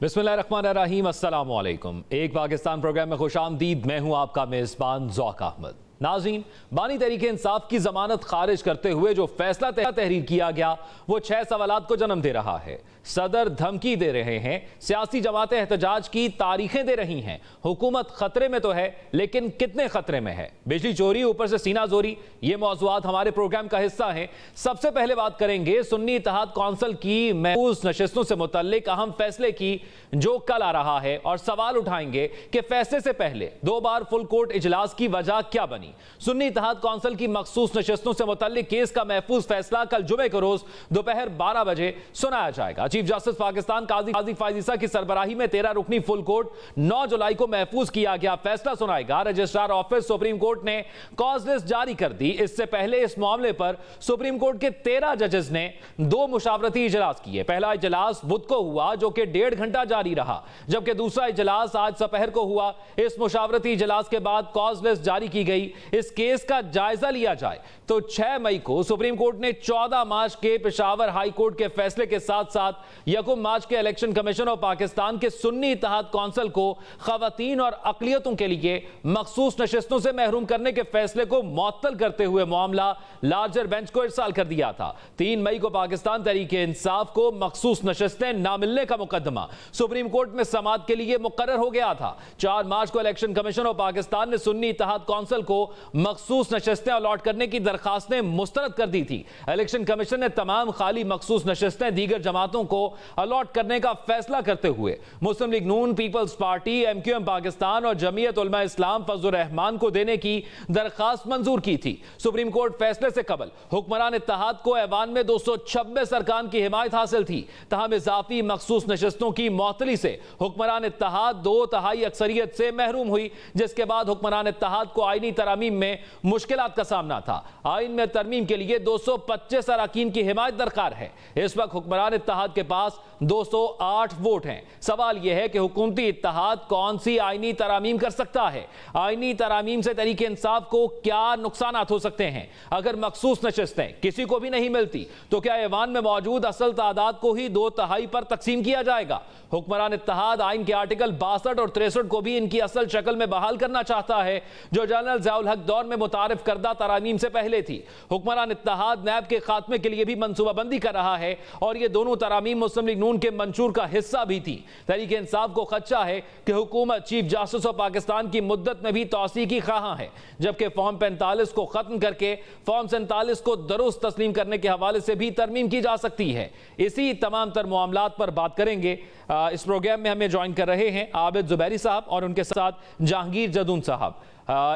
बिस्मिल्लाहिर्रहमानिर्रहीम, अस्सलाम वालेकुम। एक पाकिस्तान प्रोग्राम में खुशामदीद। मैं हूं आपका मेज़बान ज़ौक अहमद। नाज़रीन, बानी तहरीक इंसाफ की जमानत खारिज करते हुए जो फैसला तहरीर किया गया वो 6 सवालात को जन्म दे रहा है। सदर धमकी दे रहे हैं, सियासी जमातें एहतजाज की तारीखें दे रही हैं। हुकूमत खतरे में तो है, लेकिन कितने खतरे में है? बिजली चोरी, ऊपर से सीना जोरी, ये मौज़ूआत हमारे प्रोग्राम का हिस्सा हैं। सबसे पहले बात करेंगे सुन्नी इत्तेहाद कौंसिल की महफूज नशिस्तों से मुतल्लिक अहम फैसले की, जो कल आ रहा है, और सवाल उठाएंगे कि फैसले से पहले 2 बार फुल कोर्ट इजलास की वजह क्या बनी। सुन्नी इत्तेहाद कौंसिल की मखसूस नशिस्तों से मुतल्लिक केस का महफूज फैसला कल जुमे के रोज दोपहर 12 बजे सुनाया जाएगा। चीफ जस्टिस पाकिस्तान काजी फाइज ईसा की सरबराही में 13 रुकनी फुल कोर्ट 9 जुलाई को महफूज किया गया फैसला सुनाएगा। रजिस्ट्रार ऑफिस सुप्रीम कोर्ट ने कॉज लिस्ट जारी कर दी। इससे पहले इस मामले पर सुप्रीम कोर्ट के 13 जजेस ने 2 मुशावरती इजलास किए। पहला इजलास बुध को हुआ, जो कि 1.5 घंटा जारी रहा, जबकि दूसरा इजलास आज दोपहर को हुआ। इस मुशावरती इजलास के बाद कॉज लिस्ट जारी की गई। इस केस का जायजा लिया जाए तो 6 मई को सुप्रीम कोर्ट ने 14 मार्च के पेशावर हाई कोर्ट के फैसले के साथ साथ 1 मार्च के इलेक्शन कमीशन ऑफ पाकिस्तान के सुन्नी इत्तेहाद कौंसिल को खवातीन और अकलियतों के लिए मखसूस नशिस्तों से महरूम करने के फैसले को मुअत्तल करते हुए मामला लार्जर बेंच को इरसाल कर दिया था। 3 मई को पाकिस्तान तहरीक इंसाफ को मखसूस नशिस्तें ना मिलने का मुकदमा सुप्रीम कोर्ट में समाअत के लिए मुकर्रर हो गया था। 4 मार्च को इलेक्शन कमीशन ऑफ पाकिस्तान ने सुन्नी इत्तेहाद कौंसिल को मखसूस नशिस्तें अलॉट करने की दरखास्तें मुस्तरद कर दी थी। इलेक्शन कमीशन ने तमाम खाली मखसूस नशिस्तें दीगर जमातों को अलॉट करने का फैसला करते हुए मुस्लिम लीग नून, पीपल्स पार्टी, MQM पाकिस्तान और जमीयत उलमा इस्लाम फजलुर रहमान को देने की दरखास्त मंजूर की थी। सुप्रीम कोर्ट फैसले से कबल हुक्मरान इत्तेहाद को ऐवान में 226 अरकान की हिमायत हासिल थी। तहम इजाफी मखसूस नशिस्तों की मुअत्तली से हुक्मरान इत्तेहाद 2/3 अक्सरियत से महरूम हुई, जिसके बाद हुक्मरान इत्तेहाद को आईनी तरमीम में मुश्किलात का सामना था। आइन में तरमीम के लिए 225 अरकान की हिमायत दरकार है। इस वक्त हुक्मरान इत्तेहाद के पास 208 वोट हैं। सवाल यह है कि हुकूमती इत्तेहाद कौन सी आईनी तरामीम कर सकता है? आईनी तरामीम से तहरीक इंसाफ को क्या नुकसान हो सकते हैं? अगर मखसूस नशिस्तें किसी को भी नहीं मिलती तो क्या ऐवान में मौजूद असल तादाद को ही 2/3 पर तकसीम किया जाएगा? हुक्मरान इत्तेहाद आइन के आर्टिकल 62 और 63 को भी इनकी असल शक्ल में बहाल करना चाहता है, जो जनरल ज़ियाउल हक दौर में मुतारिफ करदा तरामीम से पहले थी। हुक्मरान इत्तेहाद नैब के खात्मे के लिए भी मनसूबाबंदी कर रहा है, और ये दोनों तरामीम मुस्लिम लीग नून के मंशूर का हिस्सा भी थी। तहरीक इंसाफ को खदशा है कि हुकूमत चीफ जासूस ऑफ पाकिस्तान की मुद्दत में भी तौसी की ख्वाहां है, जबकि फॉर्म 45 को खत्म करके फॉर्म 47 को दुरुस्त तस्लीम करने के हवाले से भी तरमीम की जा सकती है। इसी तमाम तर मामलात पर बात करेंगे। इस प्रोग्राम में हमें ज्वाइन कर रहे हैं आबिद जुबैरी साहब और उनके साथ जहांगीर जदून साहब।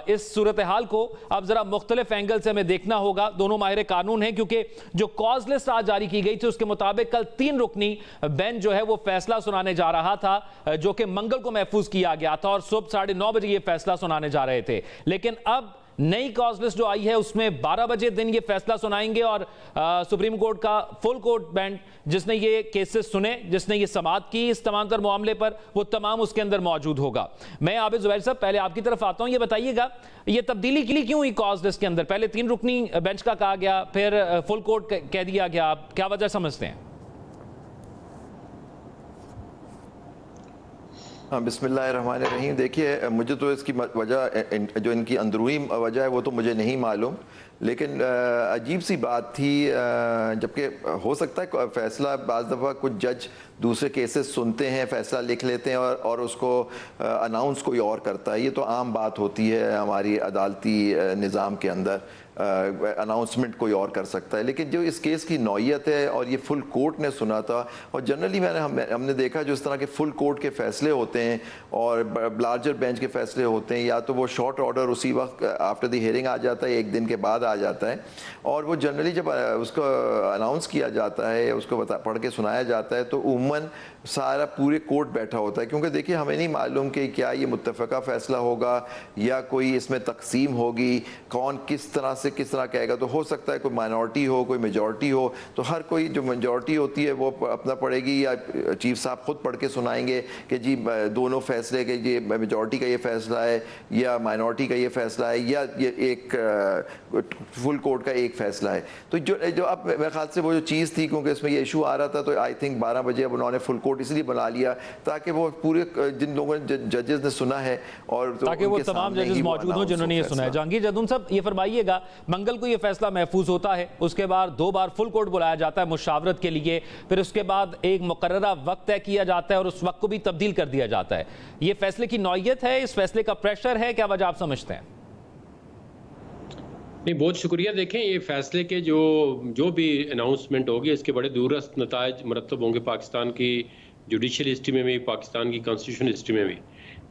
इस सूरत हाल को अब जरा मुख्तलिफ एंगल से हमें देखना होगा। दोनों माहिर कानून हैं, क्योंकि जो कॉज लिस्ट आज जारी की गई थी उसके मुताबिक कल 3 रुकनी बेंच जो है वो फैसला सुनाने जा रहा था, जो कि मंगल को महफूज किया गया था, और सुबह 9:30 बजे ये फैसला सुनाने जा रहे थे। लेकिन अब नई कॉज लिस्ट जो आई है उसमें 12 बजे दिन ये फैसला सुनाएंगे, और सुप्रीम कोर्ट का फुल कोर्ट बेंच जिसने ये केसेस सुने, जिसने ये समाअत की इस तमाम तर मामले पर, वो तमाम उसके अंदर मौजूद होगा। मैं आबिद जुबैर साहब पहले आपकी तरफ आता हूं। ये बताइएगा, ये तब्दीली के लिए क्यों हुई कॉज लिस्ट के अंदर? पहले 3 रुकनी बेंच का कहा गया, फिर फुल कोर्ट कह दिया गया, क्या वजह समझते हैं? हाँ, बिस्मिल्लाहिर्रहमानिर्रहीम। देखिए, मुझे तो इसकी वजह, जो इनकी अंदरूनी वजह है वो तो मुझे नहीं मालूम, लेकिन अजीब सी बात थी। जबकि हो सकता है फैसला, बाज़ दफ़ा कुछ जज दूसरे केसेस सुनते हैं, फैसला लिख लेते हैं और उसको अनाउंस कोई और करता है। ये तो आम बात होती है हमारी अदालती निज़ाम के अंदर, अनाउंसमेंट कोई और कर सकता है। लेकिन जो इस केस की नौयत है, और ये फुल कोर्ट ने सुना था, और जनरली हमने देखा जो इस तरह के फुल कोर्ट के फैसले होते हैं और लार्जर बेंच के फैसले होते हैं, या तो वो शॉर्ट ऑर्डर उसी वक्त आफ्टर द हियरिंग आ जाता है, 1 दिन के बाद आ जाता है, और वो जनरली जब उसको अनाउंस किया जाता है, उसको पढ़ के सुनाया जाता है, तो उम्मन सारा पूरे कोर्ट बैठा होता है। क्योंकि देखिए, हमें नहीं मालूम कि क्या ये मुत्तफ़क़ा फ़ैसला होगा या कोई इसमें तकसीम होगी, कौन किस तरह कहेगा। तो हो सकता है कोई माइनॉरिटी हो, कोई मेजॉरिटी हो, तो हर कोई जो मेजॉरिटी होती है वो अपना पढ़ेगी, या चीफ साहब खुद पढ़ के सुनाएंगे कि जी दोनों फैसले के, ये मेजॉरिटी का ये फैसला है या माइनॉरिटी का ये फैसला है, या ये एक फुल कोर्ट का एक फैसला है। तो जो अब मेरे ख्याल से वो जो चीज़ थी, क्योंकि इसमें ये इशू आ रहा था, तो आई थिंक 12 बजे अब उन्होंने फुल कोर्ट इसलिए बुला लिया ताकि वो पूरे जिन लोगों ने जजेस ने सुना है और तो ताकि वो तमाम जजेस मौजूद हों जिन्होंने ये सुना है। जहांगीर जदून साहब, ये फरमाइएगा, मंगल को ये फैसला महफूज होता है, उसके बाद 2 बार फुल कोर्ट बुलाया जाता है मुशावरत के लिए, फिर उसके बाद एक मुकर्ररा वक्त तय किया जाता है और उस वक्त को भी तब्दील कर दिया जाता है। ये फैसले की नौयत है, इस फैसले का प्रेशर है, क्या वजह आप समझते हैं? नहीं, बहुत शुक्रिया। देखें, ये फैसले के जो भी अनाउंसमेंट होगी इसके बड़े दूरस्थ नतायज मरतब होंगे पाकिस्तान की जुडिशल हिस्ट्री में भी, पाकिस्तान की कॉन्स्टिट्यूशन हिस्ट्री में भी।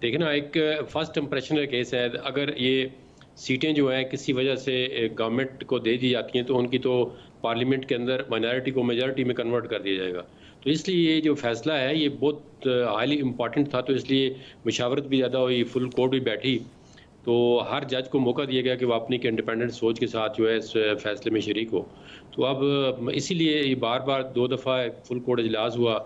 देखिए ना, एक फर्स्ट इंप्रेशन का केस है, अगर ये सीटें जो है किसी वजह से गवर्नमेंट को दे दी जाती हैं तो उनकी तो पार्लियामेंट के अंदर माइनॉरिटी को मेजॉरिटी में कन्वर्ट कर दिया जाएगा। तो इसलिए ये जो फैसला है ये बहुत हाईली इम्पॉर्टेंट था, तो इसलिए मुशावरत भी ज़्यादा हुई, फुल कोर्ट भी बैठी, तो हर जज को मौका दिया गया कि वो अपनी इंडिपेंडेंट सोच के साथ जो है इस फैसले में शरीक हो। तो अब इसीलिए ये बार बार 2 दफ़ा फुल कोर्ट इजलास हुआ,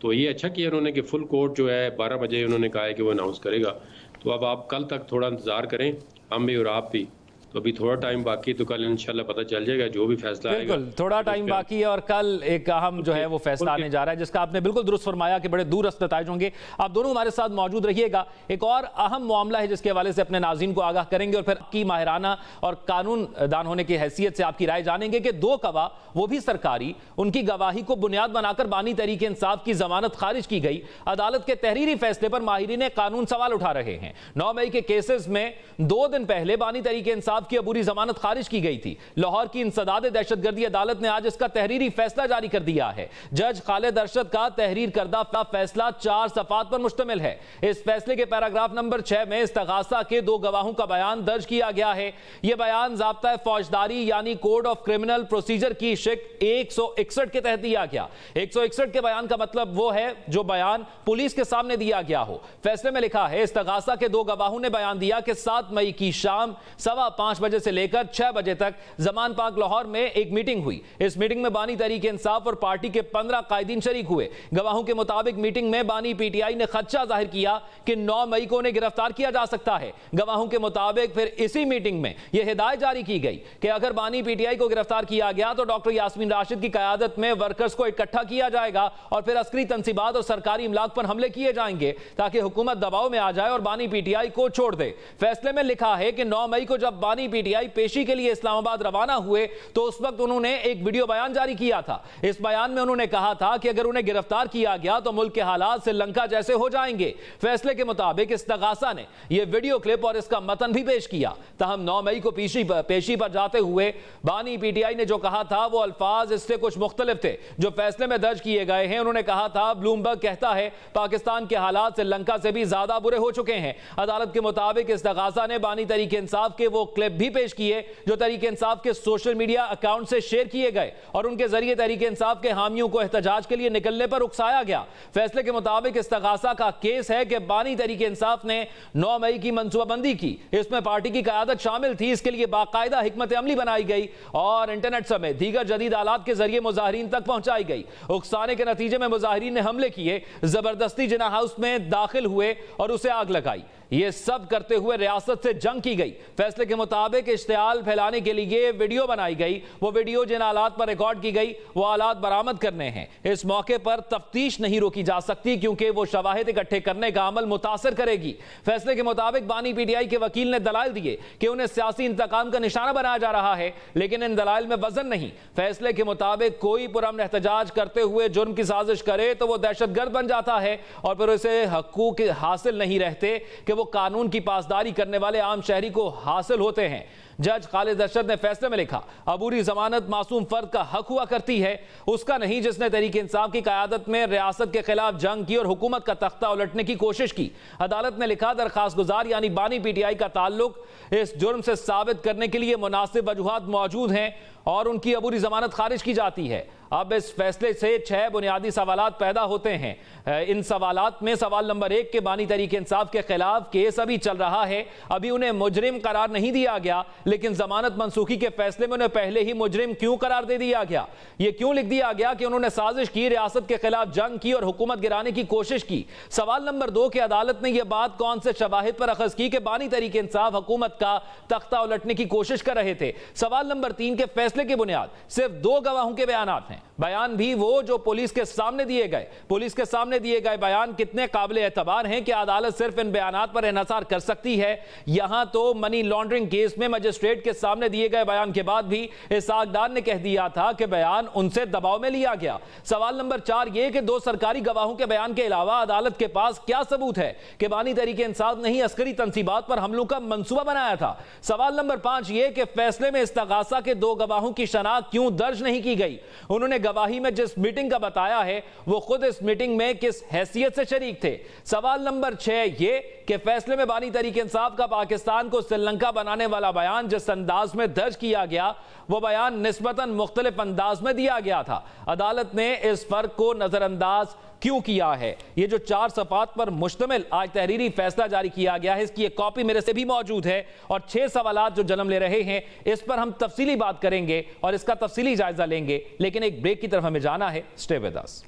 तो ये अच्छा किया उन्होंने कि फुल कोर्ट जो है 12 बजे उन्होंने कहा है कि वो अनाउंस करेगा। तो अब आप कल तक थोड़ा इंतज़ार करें, हम भी और आप भी। तो अभी थोड़ा टाइम बाकी, तो कल इंशाल्लाह पता चल जाएगा जो भी फैसला आएगा। बिल्कुल, थोड़ा टाइम बाकी है और कल एक अहम जो है वो फैसला आने जा रहा है, जिसका आपने बिल्कुल दुरुस्त फरमाया कि बड़े दूरस्थ नताइज होंगे। आप दोनों हमारे साथ मौजूद रहिएगा। एक और अहम मामला है जिसके हवाले से अपने नाज़रीन को आगाह करेंगे और फिर आपकी माहिराना और कानून दान होने की हैसियत से आपकी राय जानेंगे कि 2 गवाह, वो भी सरकारी, उनकी गवाही को बुनियाद बनाकर बानी तहरीक इंसाफ की जमानत खारिज की गई। अदालत के तहरीरी फैसले पर माहिरीन कानून सवाल उठा रहे हैं। 9 मई के केसेस में 2 दिन पहले बानी तहरीक इंसाफ की अबूरी जमानत खारिज की गई थी। लाहौर की इंसदाद दहशतगर्दी अदालत ने आज इसका तहरीरी फैसला जारी कर दिया है। जज खालिद अरशद का तहरीर करदा फैसला 4 सफ़ात पर मुश्तमिल है। इस फैसले के पैराग्राफ नंबर 6 में इस्तगासा के 2 गवाहों का बयान दर्ज किया गया है। यह बयान ज़ाब्ता फौजदारी यानी कोड ऑफ क्रिमिनल प्रोसीजर की शिक 161 के तहत दिया गया। 161 के बयान का मतलब वो है जो बयान पुलिस के सामने दिया गया हो। फैसले में लिखा है, इस्तगासा के 2 गवाहों ने बयान दिया कि 7 मई की शाम 5:15 बजे से लेकर 6 बजे तक जमान पाक लाहौर में एक मीटिंग हुई। इस मीटिंग में बानी तहरीक इंसाफ और पार्टी के 15 कायदीन शरीक हुए। गवाहों के मुताबिक मीटिंग में बानी पीटीआई ने खदशा जाहिर किया कि 9 मई को उन्हें गिरफ्तार किया जा सकता है। गवाहों के मुताबिक फिर इसी मीटिंग में यह हिदायत जारी की गई कि अगर बानी पीटीआई को गिरफ्तार किया गया तो डॉक्टर यास्मीन राशिद की क़यादत में वर्कर्स को इकट्ठा किया जाएगा और फिर अस्करी तंसीबात और सरकारी इमलाक पर हमले किए जाएंगे ताकि हुकूमत दबाव में आ जाए और बानी पीटीआई को छोड़ दे। फैसले में लिखा है कि 9 मई को जब बानी पीटीआई पेशी के लिए इस्लामाबाद रवाना हुए तो उस वक्त उन्होंने एक वीडियो बयान जारी किया था। इस बयान में उन्होंने कहा था कि अगर उन्हें गिरफ्तार किया गया तो मुल्क के हालात श्रीलंका जैसे हो जाएंगे। फैसले के मुताबिक इस्तगासा ने यह वीडियो क्लिप और इसका मतन भी पेश किया। तहम 9 मई को पेशी पर जाते हुए बानी पीटीआई ने जो कहा था वो अल्फाज इससे कुछ मुख्तलिफ थे जो फैसले में दर्ज किए गए हैं। उन्होंने कहा था, ब्लूमबर्ग कहता है पाकिस्तान के हालात श्रीलंका से भी ज्यादा बुरे हो चुके हैं। अदालत के मुताबिक इस्तगासा ने बानी तहरीक इंसाफ के वो क्लिप भी पेश किए जो तहरीक इंसाफ के सोशल मीडिया अकाउंट से शेयर किए गए और उनके जरिए तहरीक इंसाफ के हामियों को एहतजाज के लिए निकलने पर उकसाया गया। फैसले के मुताबिक इस्तगासा का केस है कि बानी तहरीक इंसाफ ने 9 मई की मंसूबाबंदी की। इसमें पार्टी की क़यादत शामिल थी। इसके लिए बाकायदा हिकमत अमली बनाई गई और इंटरनेट समेत दीगर जदीद आलात के जरिए मुजाहिरीन तक पहुंचाई गई। उकसाने के नतीजे में मुजाहिरीन ने हमले किए, जबरदस्ती जिना हाउस में दाखिल हुए और उसे आग लगाई। ये सब करते हुए रियासत से जंग की गई। फैसले के मुताबिक इश्तियाल फैलाने के लिए वीडियो बनाई गई। वो वीडियो जिन आलात पर रिकॉर्ड की गई वो आलात बरामद करने हैं। इस मौके पर तफ्तीश नहीं रोकी जा सकती क्योंकि वो शवाहिद इकट्ठे करने का अमल मुतासर करेगी। फैसले के मुताबिक बानी पीटीआई के वकील ने दलाइल दिए कि उन्हें सियासी इंतकाम का निशाना बनाया जा रहा है, लेकिन इन दलाइल में वजन नहीं। फैसले के मुताबिक कोई पुरअमन एहतजाज करते हुए जुर्म की साजिश करे तो वो दहशतगर्द बन जाता है और फिर उसे हकूक हासिल नहीं रहते कि वो कानून की पासदारी करने वाले आम शहरी को हासिल होते हैं। जज खालिद अरशद ने फैसले में लिखा, अबूरी जमानत मासूम फर्द का हक हुआ करती है, उसका नहीं जिसने तहरीक इंसाफ की क़यादत में रियासत के खिलाफ जंग की और हुकूमत का तख्ता उलटने की कोशिश की। अदालत ने लिखा, दरखास्त गुजार यानी बानी पीटीआई का ताल्लुक इस जुर्म से साबित करने के लिए मुनासिब वजूहात मौजूद हैं और उनकी अबूरी जमानत खारिज की जाती है। अब इस फैसले से 6 बुनियादी सवालात पैदा होते हैं। इन सवालात में सवाल नंबर 1 के बानी तहरीक इंसाफ के खिलाफ केस अभी चल रहा है, अभी उन्हें मुजरिम करार नहीं दिया गया, लेकिन जमानत मनसूखी के फैसले में उन्हें पहले ही मुजरिम क्यों करार दे दिया गया? ये क्यों लिख दिया गया कि उन्होंने साजिश की, रियासत के खिलाफ जंग की और हुकूमत गिराने की कोशिश की? सवाल नंबर 2 के अदालत ने यह बात कौन से शवाहिद पर अखज की कि बानी तहरीक इंसाफ हुकूमत का तख्ता उलटने की कोशिश कर रहे थे? सवाल नंबर 3 के फैसले की बुनियाद सिर्फ 2 गवाहों के बयानात हैं, बयान भी वो जो पुलिस के सामने दिए गए। पुलिस के सामने दिए गए बयान कितने काबिल एतबार हैं कि अदालत सिर्फ इन बयानात पर इन्हसार कर सकती है? यहां तो मनी लॉन्ड्रिंग केस में मजिस्ट्रेट के सामने दिए गए बयान के बाद भी इसाकदार ने कह दिया था कि बयान उनसे दबाव में लिया गया। सवाल नंबर 4 यह कि 2 सरकारी गवाहों के बयान के अलावा अदालत के पास क्या सबूत है कि बानी तहरीक इंसाफ ने ही अस्करी तंसीबात पर हमलों का मंसूबा बनाया था? सवाल नंबर 5 यह कि फैसले में इस्तगासा के 2 गवाहों की शनाख्त क्यों दर्ज नहीं की गई? उन्होंने गवाही में जिस मीटिंग का बताया है वो खुद इस मीटिंग में किस हैसियत से शरीक थे? सवाल नंबर 6 ये कि फैसले में बानी तहरीक इंसाफ का पाकिस्तान को श्रीलंका बनाने वाला बयान जिस अंदाज में दर्ज किया गया वो बयान निस्बतन मुख्तलिफ अंदाज में दिया गया था। अदालत ने इस फर्क को नजरअंदाज क्यों किया है? ये जो 4 सफ़ात पर मुश्तमिल आज तहरीरी फैसला जारी किया गया है, इसकी एक कॉपी मेरे से भी मौजूद है और 6 सवालात जो जन्म ले रहे हैं इस पर हम तफसीली बात करेंगे और इसका तफसीली जायजा लेंगे, लेकिन एक ब्रेक की तरफ हमें जाना है। Stay with us.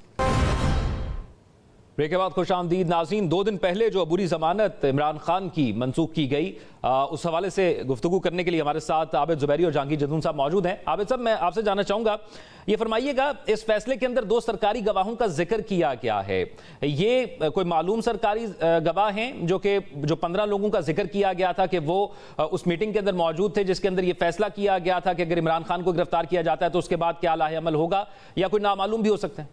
ब्रेक के बाद खुशामदीद नाज़रीन। 2 दिन पहले जो अबूरी जमानत इमरान खान की मनसूख की गई, उस हवाले से गुफ्तगू करने के लिए हमारे साथ आबिद जुबैरी और जहांगीर जदून साहब मौजूद हैं। आबिद साहब, मैं आपसे जानना चाहूँगा, ये फरमाइएगा, इस फैसले के अंदर 2 सरकारी गवाहों का जिक्र किया गया है, ये कोई मालूम सरकारी गवाह हैं जो 15 लोगों का जिक्र किया गया था कि वो उस मीटिंग के अंदर मौजूद थे जिसके अंदर ये फैसला किया गया था कि अगर इमरान खान को गिरफ्तार किया जाता है तो उसके बाद क्या लाहे अमल होगा, या कोई नामालूम भी हो सकते हैं?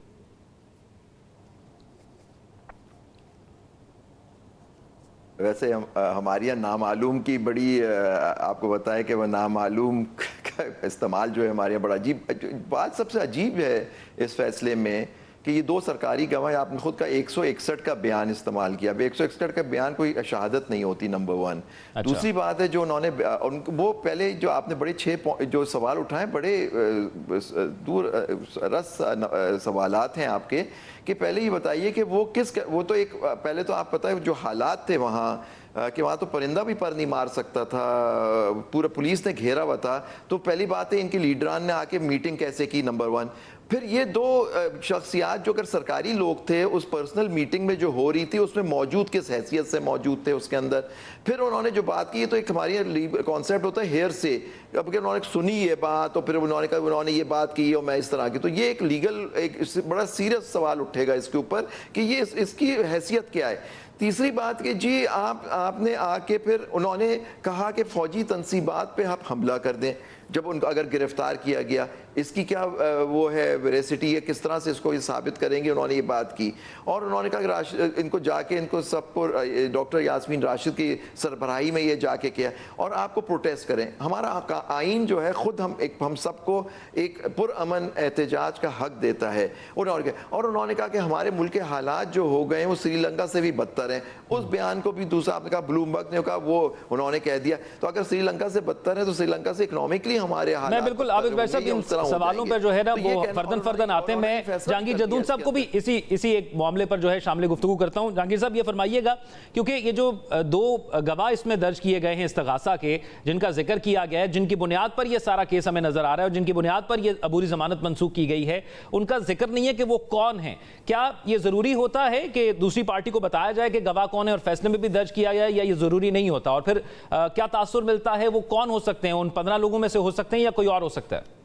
वैसे हमारे यहाँ नामालूम की बड़ी आपको बताएं कि वह नामालूम का इस्तेमाल जो है हमारे यहाँ बड़ा अजीब बात। सबसे अजीब है इस फैसले में कि ये 2 सरकारी गवाह, आपने खुद का 161 का बयान इस्तेमाल किया। 161 का बयान कोई शहादत नहीं होती, नंबर 1। अच्छा। दूसरी बात है जो उन्होंने वो पहले जो आपने बड़े 6 जो सवाल उठाए, बड़े दूर रस सवालात हैं आपके, कि पहले ये बताइए कि वो तो एक पहले तो आप पता है जो हालात थे वहाँ कि वहाँ तो परिंदा भी पर नहीं मार सकता था, पूरा पुलिस ने घेरा हुआ था। तो पहली बात है इनके लीडरान ने आके मीटिंग कैसे की, नंबर 1। फिर ये 2 शख्सियात जो अगर सरकारी लोग थे उस पर्सनल मीटिंग में जो हो रही थी उसमें मौजूद किस हैसियत से मौजूद थे उसके अंदर। फिर उन्होंने जो बात की, तो एक हमारी कॉन्सेप्ट होता है हेयर से, अब उन्होंने सुनी ये बात तो फिर उन्होंने कहा उन्होंने ये बात की और मैं इस तरह की, तो ये एक लीगल एक बड़ा सीरियस सवाल उठेगा इसके ऊपर कि ये इसकी हैसियत क्या है। तीसरी बात कि जी आपने आके फिर उन्होंने कहा कि फौजी तंसीबात पे आप हमला कर दें जब उनको अगर गिरफ्तार किया गया, इसकी क्या वो है वेरेसिटी है, किस तरह से इसको ये साबित करेंगे, उन्होंने ये बात की। और उन्होंने कहा कि इनको जाके इनको सबको डॉक्टर यास्मीन राशिद की सरबराही में ये जाके किया और आपको प्रोटेस्ट करें। हमारा आइन जो है खुद हम सबको एक पुरअमन एहतजाज का हक देता है। उन्होंने कहा कि हमारे मुल्क के हालात जो हो गए वो श्रीलंका से भी बदतर हैं। उस बयान को भी दूसरा आपने कहा ब्लूमबर्ग ने कहा, वो उन्होंने कह दिया। तो अगर श्रीलंका से बदतर है तो श्रीलंका से इकोनॉमिकली हमारे हालात, मैं बिल्कुल आबिद भाई साहब इन सवालों पर जो है ना वो फर्दन आते हैं। मैं जहांगीर जदून साहब को भी इसी एक मामले पर जो है शामिल गुफ्तगू करता हूं। जहांगीर साहब ये फरमाइएगा, क्योंकि ये जो 2 गवाह इसमें दर्ज किए गए हैं इस्तगासा के, जिनका जिक्र किया गया है, जिनकी बुनियाद पर ये सारा केस हमें नजर आ रहा है और जिनकी बुनियाद पर ये अबूरी जमानत मनसूख की गई है, उनका जिक्र नहीं है कि वो कौन है। क्या ये जरूरी होता है कि दूसरी पार्टी को बताया जाए कि गवाह कौन है और फैसले में भी दर्ज किया गया है, या ये जरूरी नहीं होता? और फिर क्या तासुर मिलता है, वो कौन हो सकते हैं? उन 15 लोगों में से हो सकते हैं या कोई और हो सकता है?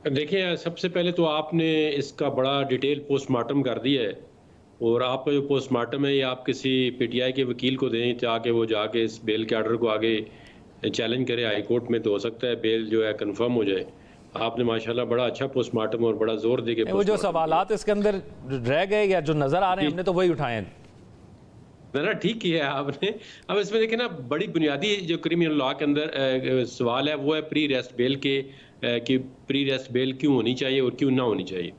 देखिए, सबसे पहले तो आपने इसका बड़ा डिटेल पोस्टमार्टम कर दिया है और आपका जो पोस्टमार्टम है ये आप किसी पीटीआई के वकील को दें ताकि वो जाके इस बेल के आर्डर को आगे चैलेंज करे हाई कोर्ट में, तो हो सकता है बेल जो है कंफर्म हो जाए। आपने माशाल्लाह बड़ा अच्छा पोस्टमार्टम और बड़ा जोर दे के वो जो सवालात इसके अंदर रह गए या जो नजर आ रहे हैं हमने तो वही उठाए हैं। ना ठीक किया है आपने। अब इसमें देखें ना, बड़ी बुनियादी जो क्रिमिनल लॉ के अंदर सवाल है वो है प्री रेस्ट बेल के कि प्री रेस्ट बेल क्यों होनी चाहिए और क्यों ना होनी चाहिए।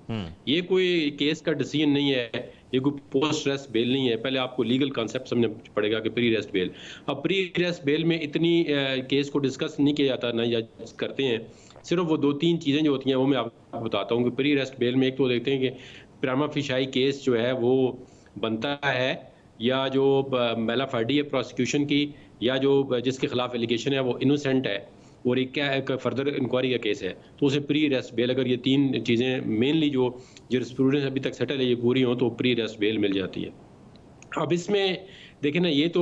ये कोई केस का डिसीजन नहीं है, ये कोई पोस्ट रेस्ट बेल नहीं है। पहले आपको लीगल कॉन्सेप्ट समझना पड़ेगा कि प्री रेस्ट बेल। अब प्री रेस्ट बेल में इतनी केस को डिस्कस नहीं किया जाता, ना या करते हैं सिर्फ वो 2-3 चीज़ें जो होती हैं वो मैं आपको बताता हूँ कि प्री अरेस्ट बेल में एक तो देखते हैं कि प्राइमा फेशियाई केस जो है वो बनता है या जो मेला फाइडी है प्रोसिक्यूशन की, या जो जिसके खिलाफ एलिगेशन है वो इनोसेंट है और एक क्या है फर्दर इंक्वायरी का केस है, तो उसे प्री अरेस्ट बेल, अगर ये 3 चीज़ें मेनली जो जरिस्प्रूडेंस अभी तक सेटल है ये पूरी हो तो प्री अरेस्ट बेल मिल जाती है। अब इसमें देखिए ना, ये तो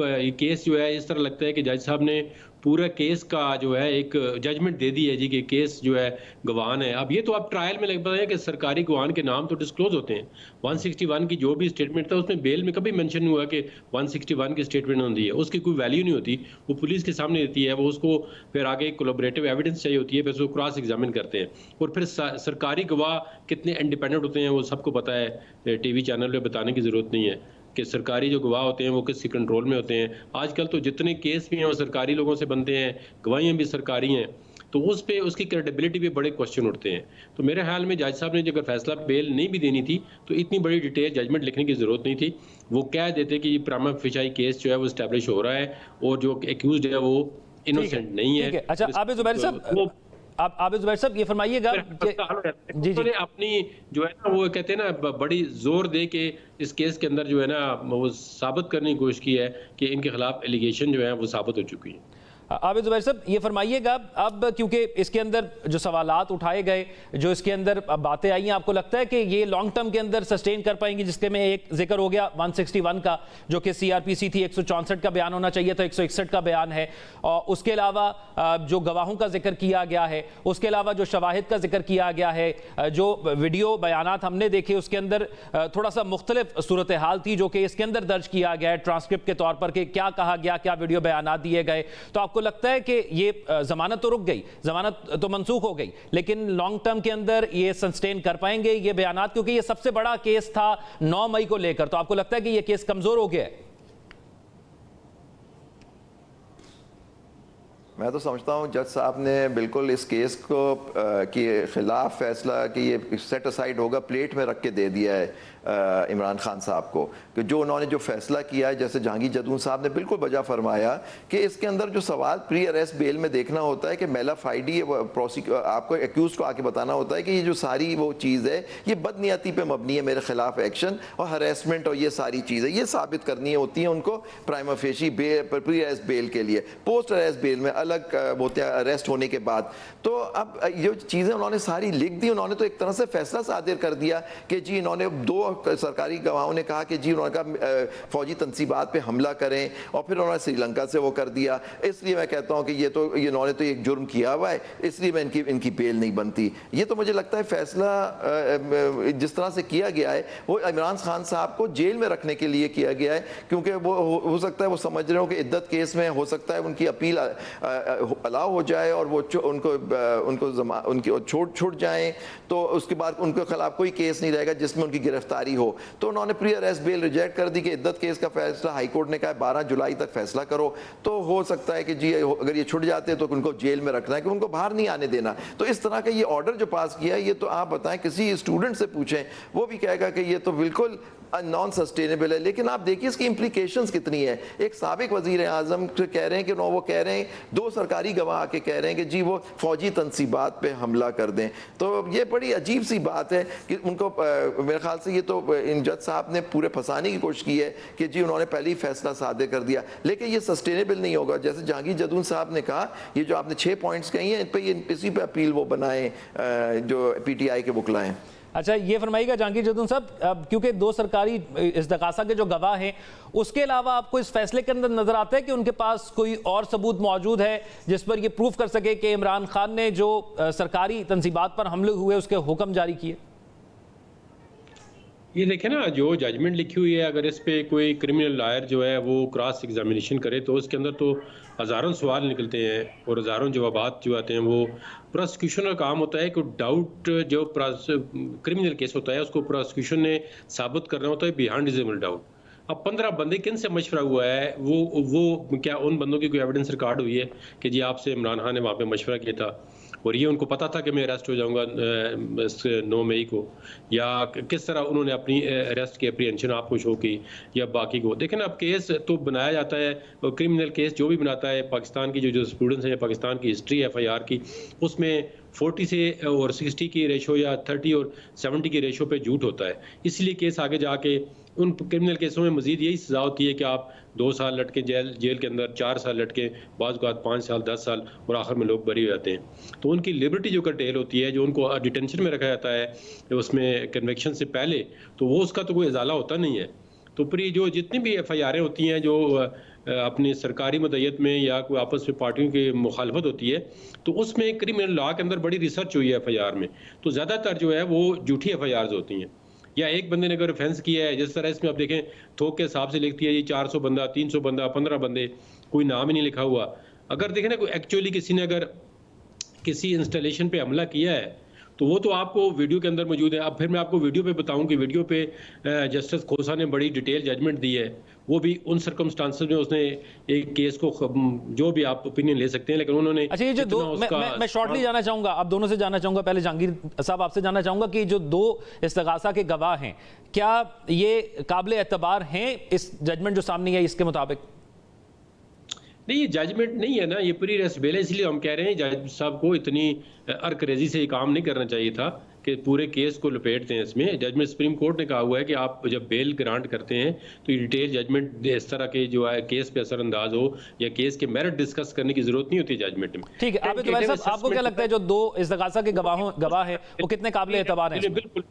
ये केस जो है इस तरह लगता है कि जज साहब ने पूरा केस का जो है एक जजमेंट दे दी है जी कि केस जो है गवान है। अब ये तो आप ट्रायल में लगता है कि सरकारी गवान के नाम तो डिस्क्लोज होते हैं। 161 की जो भी स्टेटमेंट था उसमें बेल में कभी मेंशन नहीं हुआ कि 161 की स्टेटमेंट होती है, उसकी कोई वैल्यू नहीं होती, वो पुलिस के सामने देती है, वो उसको फिर आगे कोलैबोरेटिव एविडेंस चाहिए होती है, फिर उसको क्रॉस एग्जामिन करते हैं और फिर सरकारी गवाह कितने इंडिपेंडेंट होते हैं वो सबको पता है, टीवी चैनल पे बताने की ज़रूरत नहीं है कि सरकारी जो गवाह होते हैं वो किसी कंट्रोल में होते हैं। आजकल तो जितने केस भी हैं वो सरकारी लोगों से बनते हैं, गवाहियाँ भी सरकारी हैं, तो उस पे उसकी क्रेडिबिलिटी पे बड़े क्वेश्चन उठते हैं। तो मेरे ख्याल में जज साहब ने अगर फैसला बेल नहीं भी देनी थी तो इतनी बड़ी डिटेल जजमेंट लिखने की ज़रूरत नहीं थी। वो कह देते कि ये प्राइमा फेशियाई केस जो है वो इस्टेब्लिश हो रहा है और जो एक्यूज्ड है वो इनोसेंट नहीं है। अच्छा आबिद ज़ुबैर साहब, आप आबिद ज़ुबैर साहब ये फरमाइएगा जी जी, अपनी जो है ना वो कहते हैं ना बड़ी जोर दे के इस केस के अंदर जो है ना वो साबित करने की कोशिश की है कि इनके खिलाफ एलिगेशन जो है वो साबित हो चुकी है। आबिद ज़ुबैर साहब ये फरमाइएगा, अब क्योंकि इसके अंदर जो सवालात उठाए गए, जो इसके अंदर बातें आई हैं, आपको लगता है कि ये लॉन्ग टर्म के अंदर सस्टेन कर पाएंगे? जिसके में एक जिक्र हो गया 161 का जो कि सीआरपीसी थी, 164 का बयान होना चाहिए था, 161 का बयान है, और उसके अलावा जो गवाहों का जिक्र किया गया है, उसके अलावा जो शवाहिद का जिक्र किया गया है, जो वीडियो बयानात हमने देखे उसके अंदर थोड़ा सा मुख्तलिफ सूरत हाल थी जो कि इसके अंदर दर्ज किया गया है ट्रांसक्रिप्ट के तौर पर कि क्या कहा गया, क्या वीडियो बयानात दिए गए। तो आपको लगता है कि ये जमानत तो रुक गई, जमानत तो मंसूख हो गई, लेकिन लॉन्ग टर्म के अंदर ये सस्टेन कर पाएंगे ये बयानात? क्योंकि ये सबसे बड़ा केस था 9 मई को लेकर, तो आपको लगता है कि ये केस कमजोर हो गया है? मैं तो समझता हूँ जज साहब ने बिल्कुल इस केस को के खिलाफ फैसला कि ये सेट असाइड होगा प्लेट में रख के दे दिया है इमरान खान साहब को, कि जो उन्होंने जो फैसला किया है, जैसे जहांगीर जदून साहब ने बिल्कुल वजह फरमाया कि इसके अंदर जो सवाल प्री अरेस्ट बेल में देखना होता है कि मेला फाइडी आपको एक्यूज को आके बताना होता है कि ये जो सारी वो चीज़ है ये बदनियती पे मबनी है, मेरे खिलाफ एक्शन और हरेसमेंट और ये सारी चीज़ें ये साबित करनी होती है उनको prima facie pre arrest bell के लिए। पोस्ट अरेस्ट बेल में अलग होते हैं अरेस्ट होने के बाद। तो अब ये चीज़ें उन्होंने सारी लिख दी, उन्होंने तो एक तरह से फैसला सादिर कर दिया कि जी इन्होंने 2 सरकारी गवाहों ने कहा कि जी उन्होंने कहा फौजी तंसीबात पे हमला करें और फिर उन्होंने श्रीलंका से वो कर दिया। इसलिए मैं कहता हूँ कि ये इन्होंने तो एक जुर्म किया हुआ है, इसलिए मैं इनकी बेल नहीं बनती। ये तो मुझे लगता है फैसला जिस तरह से किया गया है वो इमरान खान साहब को जेल में रखने के लिए किया गया है, क्योंकि वो हो सकता है वो समझ रहे हो कि इद्दत केस में हो सकता है उनकी अपील अलाउ हो जाए और वो उनको छूट जाएं, तो उसके बाद उनके खिलाफ कोई केस नहीं रहेगा जिसमें उनकी गिरफ्तारी हो। तो उन्होंने प्री अरेस्ट बेल रिजेक्ट कर दी कि इद्दत केस का फैसला हाई कोर्ट ने कहा 12 जुलाई तक फैसला करो। तो हो सकता है कि जी अगर ये छूट जाते तो उनको जेल में रखना है कि उनको बाहर नहीं आने देना। तो इस तरह का ये ऑर्डर जो पास किया है, ये तो आप बताएं किसी स्टूडेंट से पूछें वो भी कहेगा कि ये तो बिल्कुल नॉन सस्टेनेबल है। लेकिन आप देखिए इसकी इंप्लीकेशंस कितनी है। एक साबिक वजीर आजम कह रहे हैं कि वो कह रहे हैं, 2 सरकारी गवाह आके कह रहे हैं कि जी वो फौजी तंसीबात पे हमला कर दें। तो ये बड़ी अजीब सी बात है कि उनको मेरे ख्याल से ये तो इन जज साहब ने पूरे फंसाने की कोशिश की है कि जी उन्होंने पहले ही फैसला सादे कर दिया, लेकिन ये सस्टेनेबल नहीं होगा। जैसे जहांगीर जदून साहब ने कहा, ये जो आपने 6 पॉइंट्स कही हैं इन पे इसी पे अपील वो बनाए जो PTI के वकला हैं। अच्छा ये फरमाइएगा जहांगीर जदून साहब, क्योंकि 2 सरकारी इस्तकासा के जो गवाह हैं उसके अलावा आपको इस फैसले के अंदर नजर आता है कि उनके पास कोई और सबूत मौजूद है जिस पर ये प्रूफ कर सके कि इमरान खान ने जो सरकारी तंसीबात पर हमले हुए उसके हुक्म जारी किए? ये देखें ना, जो जजमेंट लिखी हुई है, अगर इस पे कोई क्रिमिनल लॉयर जो है वो क्रॉस एग्जामिनेशन करे तो उसके अंदर तो हज़ारों सवाल निकलते हैं और हज़ारों जवाबात जो आते हैं। वो प्रोसिक्यूशन का काम होता है कि डाउट जो क्रिमिनल केस होता है उसको प्रोसिक्यूशन ने साबित करना होता है बियॉन्ड रीजनेबल डाउट। अब 15 बंदे किन से मशवरा हुआ है, वो क्या उन बंदों की कोई एविडेंस रिकॉर्ड हुई है कि जी आपसे इमरान खान ने वहाँ पे मशवरा किया था? और ये उनको पता था कि मैं अरेस्ट हो जाऊंगा 9 मई को, या किस तरह उन्होंने अपनी अरेस्ट की अप्रीहेंशन आपको शो की या बाकी को। देखें ना, अब केस तो बनाया जाता है, और क्रिमिनल केस जो भी बनाता है पाकिस्तान की जो स्टूडेंट्स हैं, पाकिस्तान की हिस्ट्री FIR की, उसमें 40 से और 60 की रेशो या 30 और 70 की रेशो पे झूठ होता है। इसलिए केस आगे जाके उन क्रिमिनल केसों में मजीद यही सजा होती है कि आप 2 साल लटके जेल के अंदर, 4 साल लटके, बाज़ औक़ात 5 साल, 10 साल, और आखिर में लोग बरी हो जाते हैं। तो उनकी लिबर्टी जो कर्टेल होती है, जो उनको डिटेंशन में रखा जाता है उसमें कन्विक्शन से पहले, तो वो उसका तो कोई इजाला होता नहीं है। तो फिर जो जितनी भी FIR होती हैं जो अपनी सरकारी मदयत में या कोई आपस में पार्टियों की मुखालफत होती है, तो उसमें क्रिमिनल लॉ के अंदर बड़ी रिसर्च हुई है FIR में, तो ज़्यादातर जो है वो झूठी FIRs होती हैं। या एक बंदे ने अगर ऑफेंस किया है, जिस तरह इसमें आप देखें थोक के हिसाब से लिखती है जी 400 बंदा, 300 बंदा, 15 बंदे, कोई नाम ही नहीं लिखा हुआ। अगर देखें ना, कोई एक्चुअली किसी ने अगर किसी इंस्टॉलेशन पे हमला किया है, तो वो तो आपको वीडियो के अंदर मौजूद है। अब फिर मैं आपको वीडियो पे बताऊं कि वीडियो पे जस्टिस खोसा ने बड़ी डिटेल जजमेंट दी है, वो भी उन सर्कमस्टांसेस में उसने एक केस को, जो भी आप ओपिनियन ले सकते हैं, लेकिन उन्होंने अच्छा, ये जो दो मैं शॉर्टली जाना चाहूंगा, आप दोनों से जानना चाहूंगा, पहले जहांगीर साहब आपसे जानना चाहूंगा कि जो 2 इस्तगासा के गवाह हैं, क्या ये काबिल एतबार हैं इस जजमेंट जो सामने है इसके मुताबिक? नहीं, ये जजमेंट नहीं है ना, ये प्री अरेस्ट बेल है। इसलिए हम कह रहे हैं जज साहब को इतनी अरकरेजी से ये काम नहीं करना चाहिए था कि पूरे केस को लपेटते हैं इसमें। जजमेंट सुप्रीम कोर्ट ने कहा हुआ है कि आप जब बेल ग्रांट करते हैं तो ये डिटेल जजमेंट इस तरह के जो है केस पे असरअंदाज हो या केस के मेरिट डिस्कस करने की जरूरत नहीं होती जजमेंट में। ठीक है, आबिद जुबैर साहब, आपको क्या लगता है जो 2 इस्तगासा के गवाह हैं वो कितने काबिल एतबार हैं? बिल्कुल,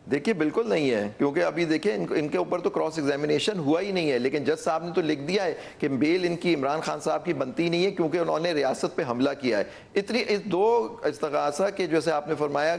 देखिए बिल्कुल नहीं है, क्योंकि अभी देखिए इनके ऊपर तो क्रॉस एग्जामिनेशन हुआ ही नहीं है, लेकिन जज साहब ने तो लिख दिया है कि बेल इनकी इमरान खान साहब की बनती नहीं है क्योंकि उन्होंने रियासत पे हमला किया है। इतनी इस 2 इस्तगासा के, जैसे आपने फरमाया,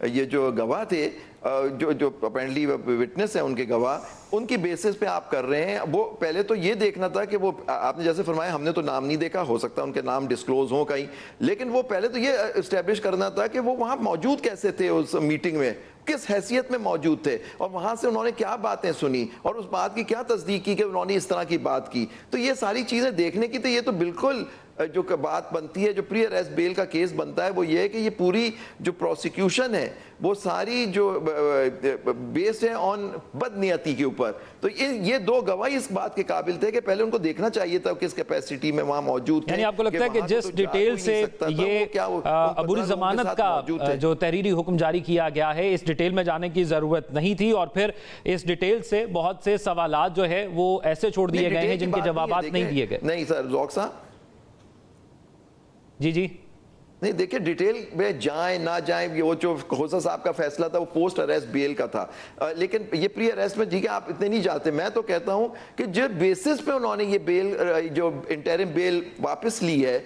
ये जो गवाह थे, जो अपेरेंटली विटनेस है, उनके गवाह, उनकी बेसिस पे आप कर रहे हैं। वो पहले तो ये देखना था कि वो, आपने जैसे फरमाया, हमने तो नाम नहीं देखा, हो सकता है उनके नाम डिस्क्लोज हो कहीं, लेकिन वो पहले तो ये एस्टेब्लिश करना था कि वो वहाँ मौजूद कैसे थे, उस मीटिंग में किस हैसियत में मौजूद थे, और वहाँ से उन्होंने क्या बातें सुनी और उस बात की क्या तस्दीक की कि उन्होंने इस तरह की बात की। तो ये सारी चीज़ें देखने की, तो ये तो बिल्कुल जो बात बनती है, जो प्री अरेस्ट बेल का केस बनता है, वो ये है कि ये पूरी जो प्रोसिक्यूशन है वो सारी जो बेस्ड है ऑन बदनीयती के ऊपर। तो ये 2 गवाही इस बात के काबिल थे कि पहले उनको देखना चाहिए था किस कैपेसिटी में वहां मौजूद थे। यानी आपको लगता है कि जिस डिटेल से ये अबूरी जमानत का जो तहरीरी हुक्म जारी किया गया है, इस डिटेल में जाने की जरूरत नहीं थी, और फिर इस डिटेल से बहुत से सवालात जो है वो ऐसे छोड़ दिए गए हैं जिनके जवाब नहीं दिए गए? नहीं सर, ज़ौक़ साहब, जी नहीं, देखिए डिटेल में जाएं ना जाएं, वो जो खोसा साहब का फैसला था वो पोस्ट अरेस्ट बेल का था, लेकिन ये प्री अरेस्ट में, ठीक है, आप इतने नहीं जाते। मैं तो कहता हूं कि जो बेसिस पे उन्होंने ये बेल, जो इंटरिम बेल वापस ली है,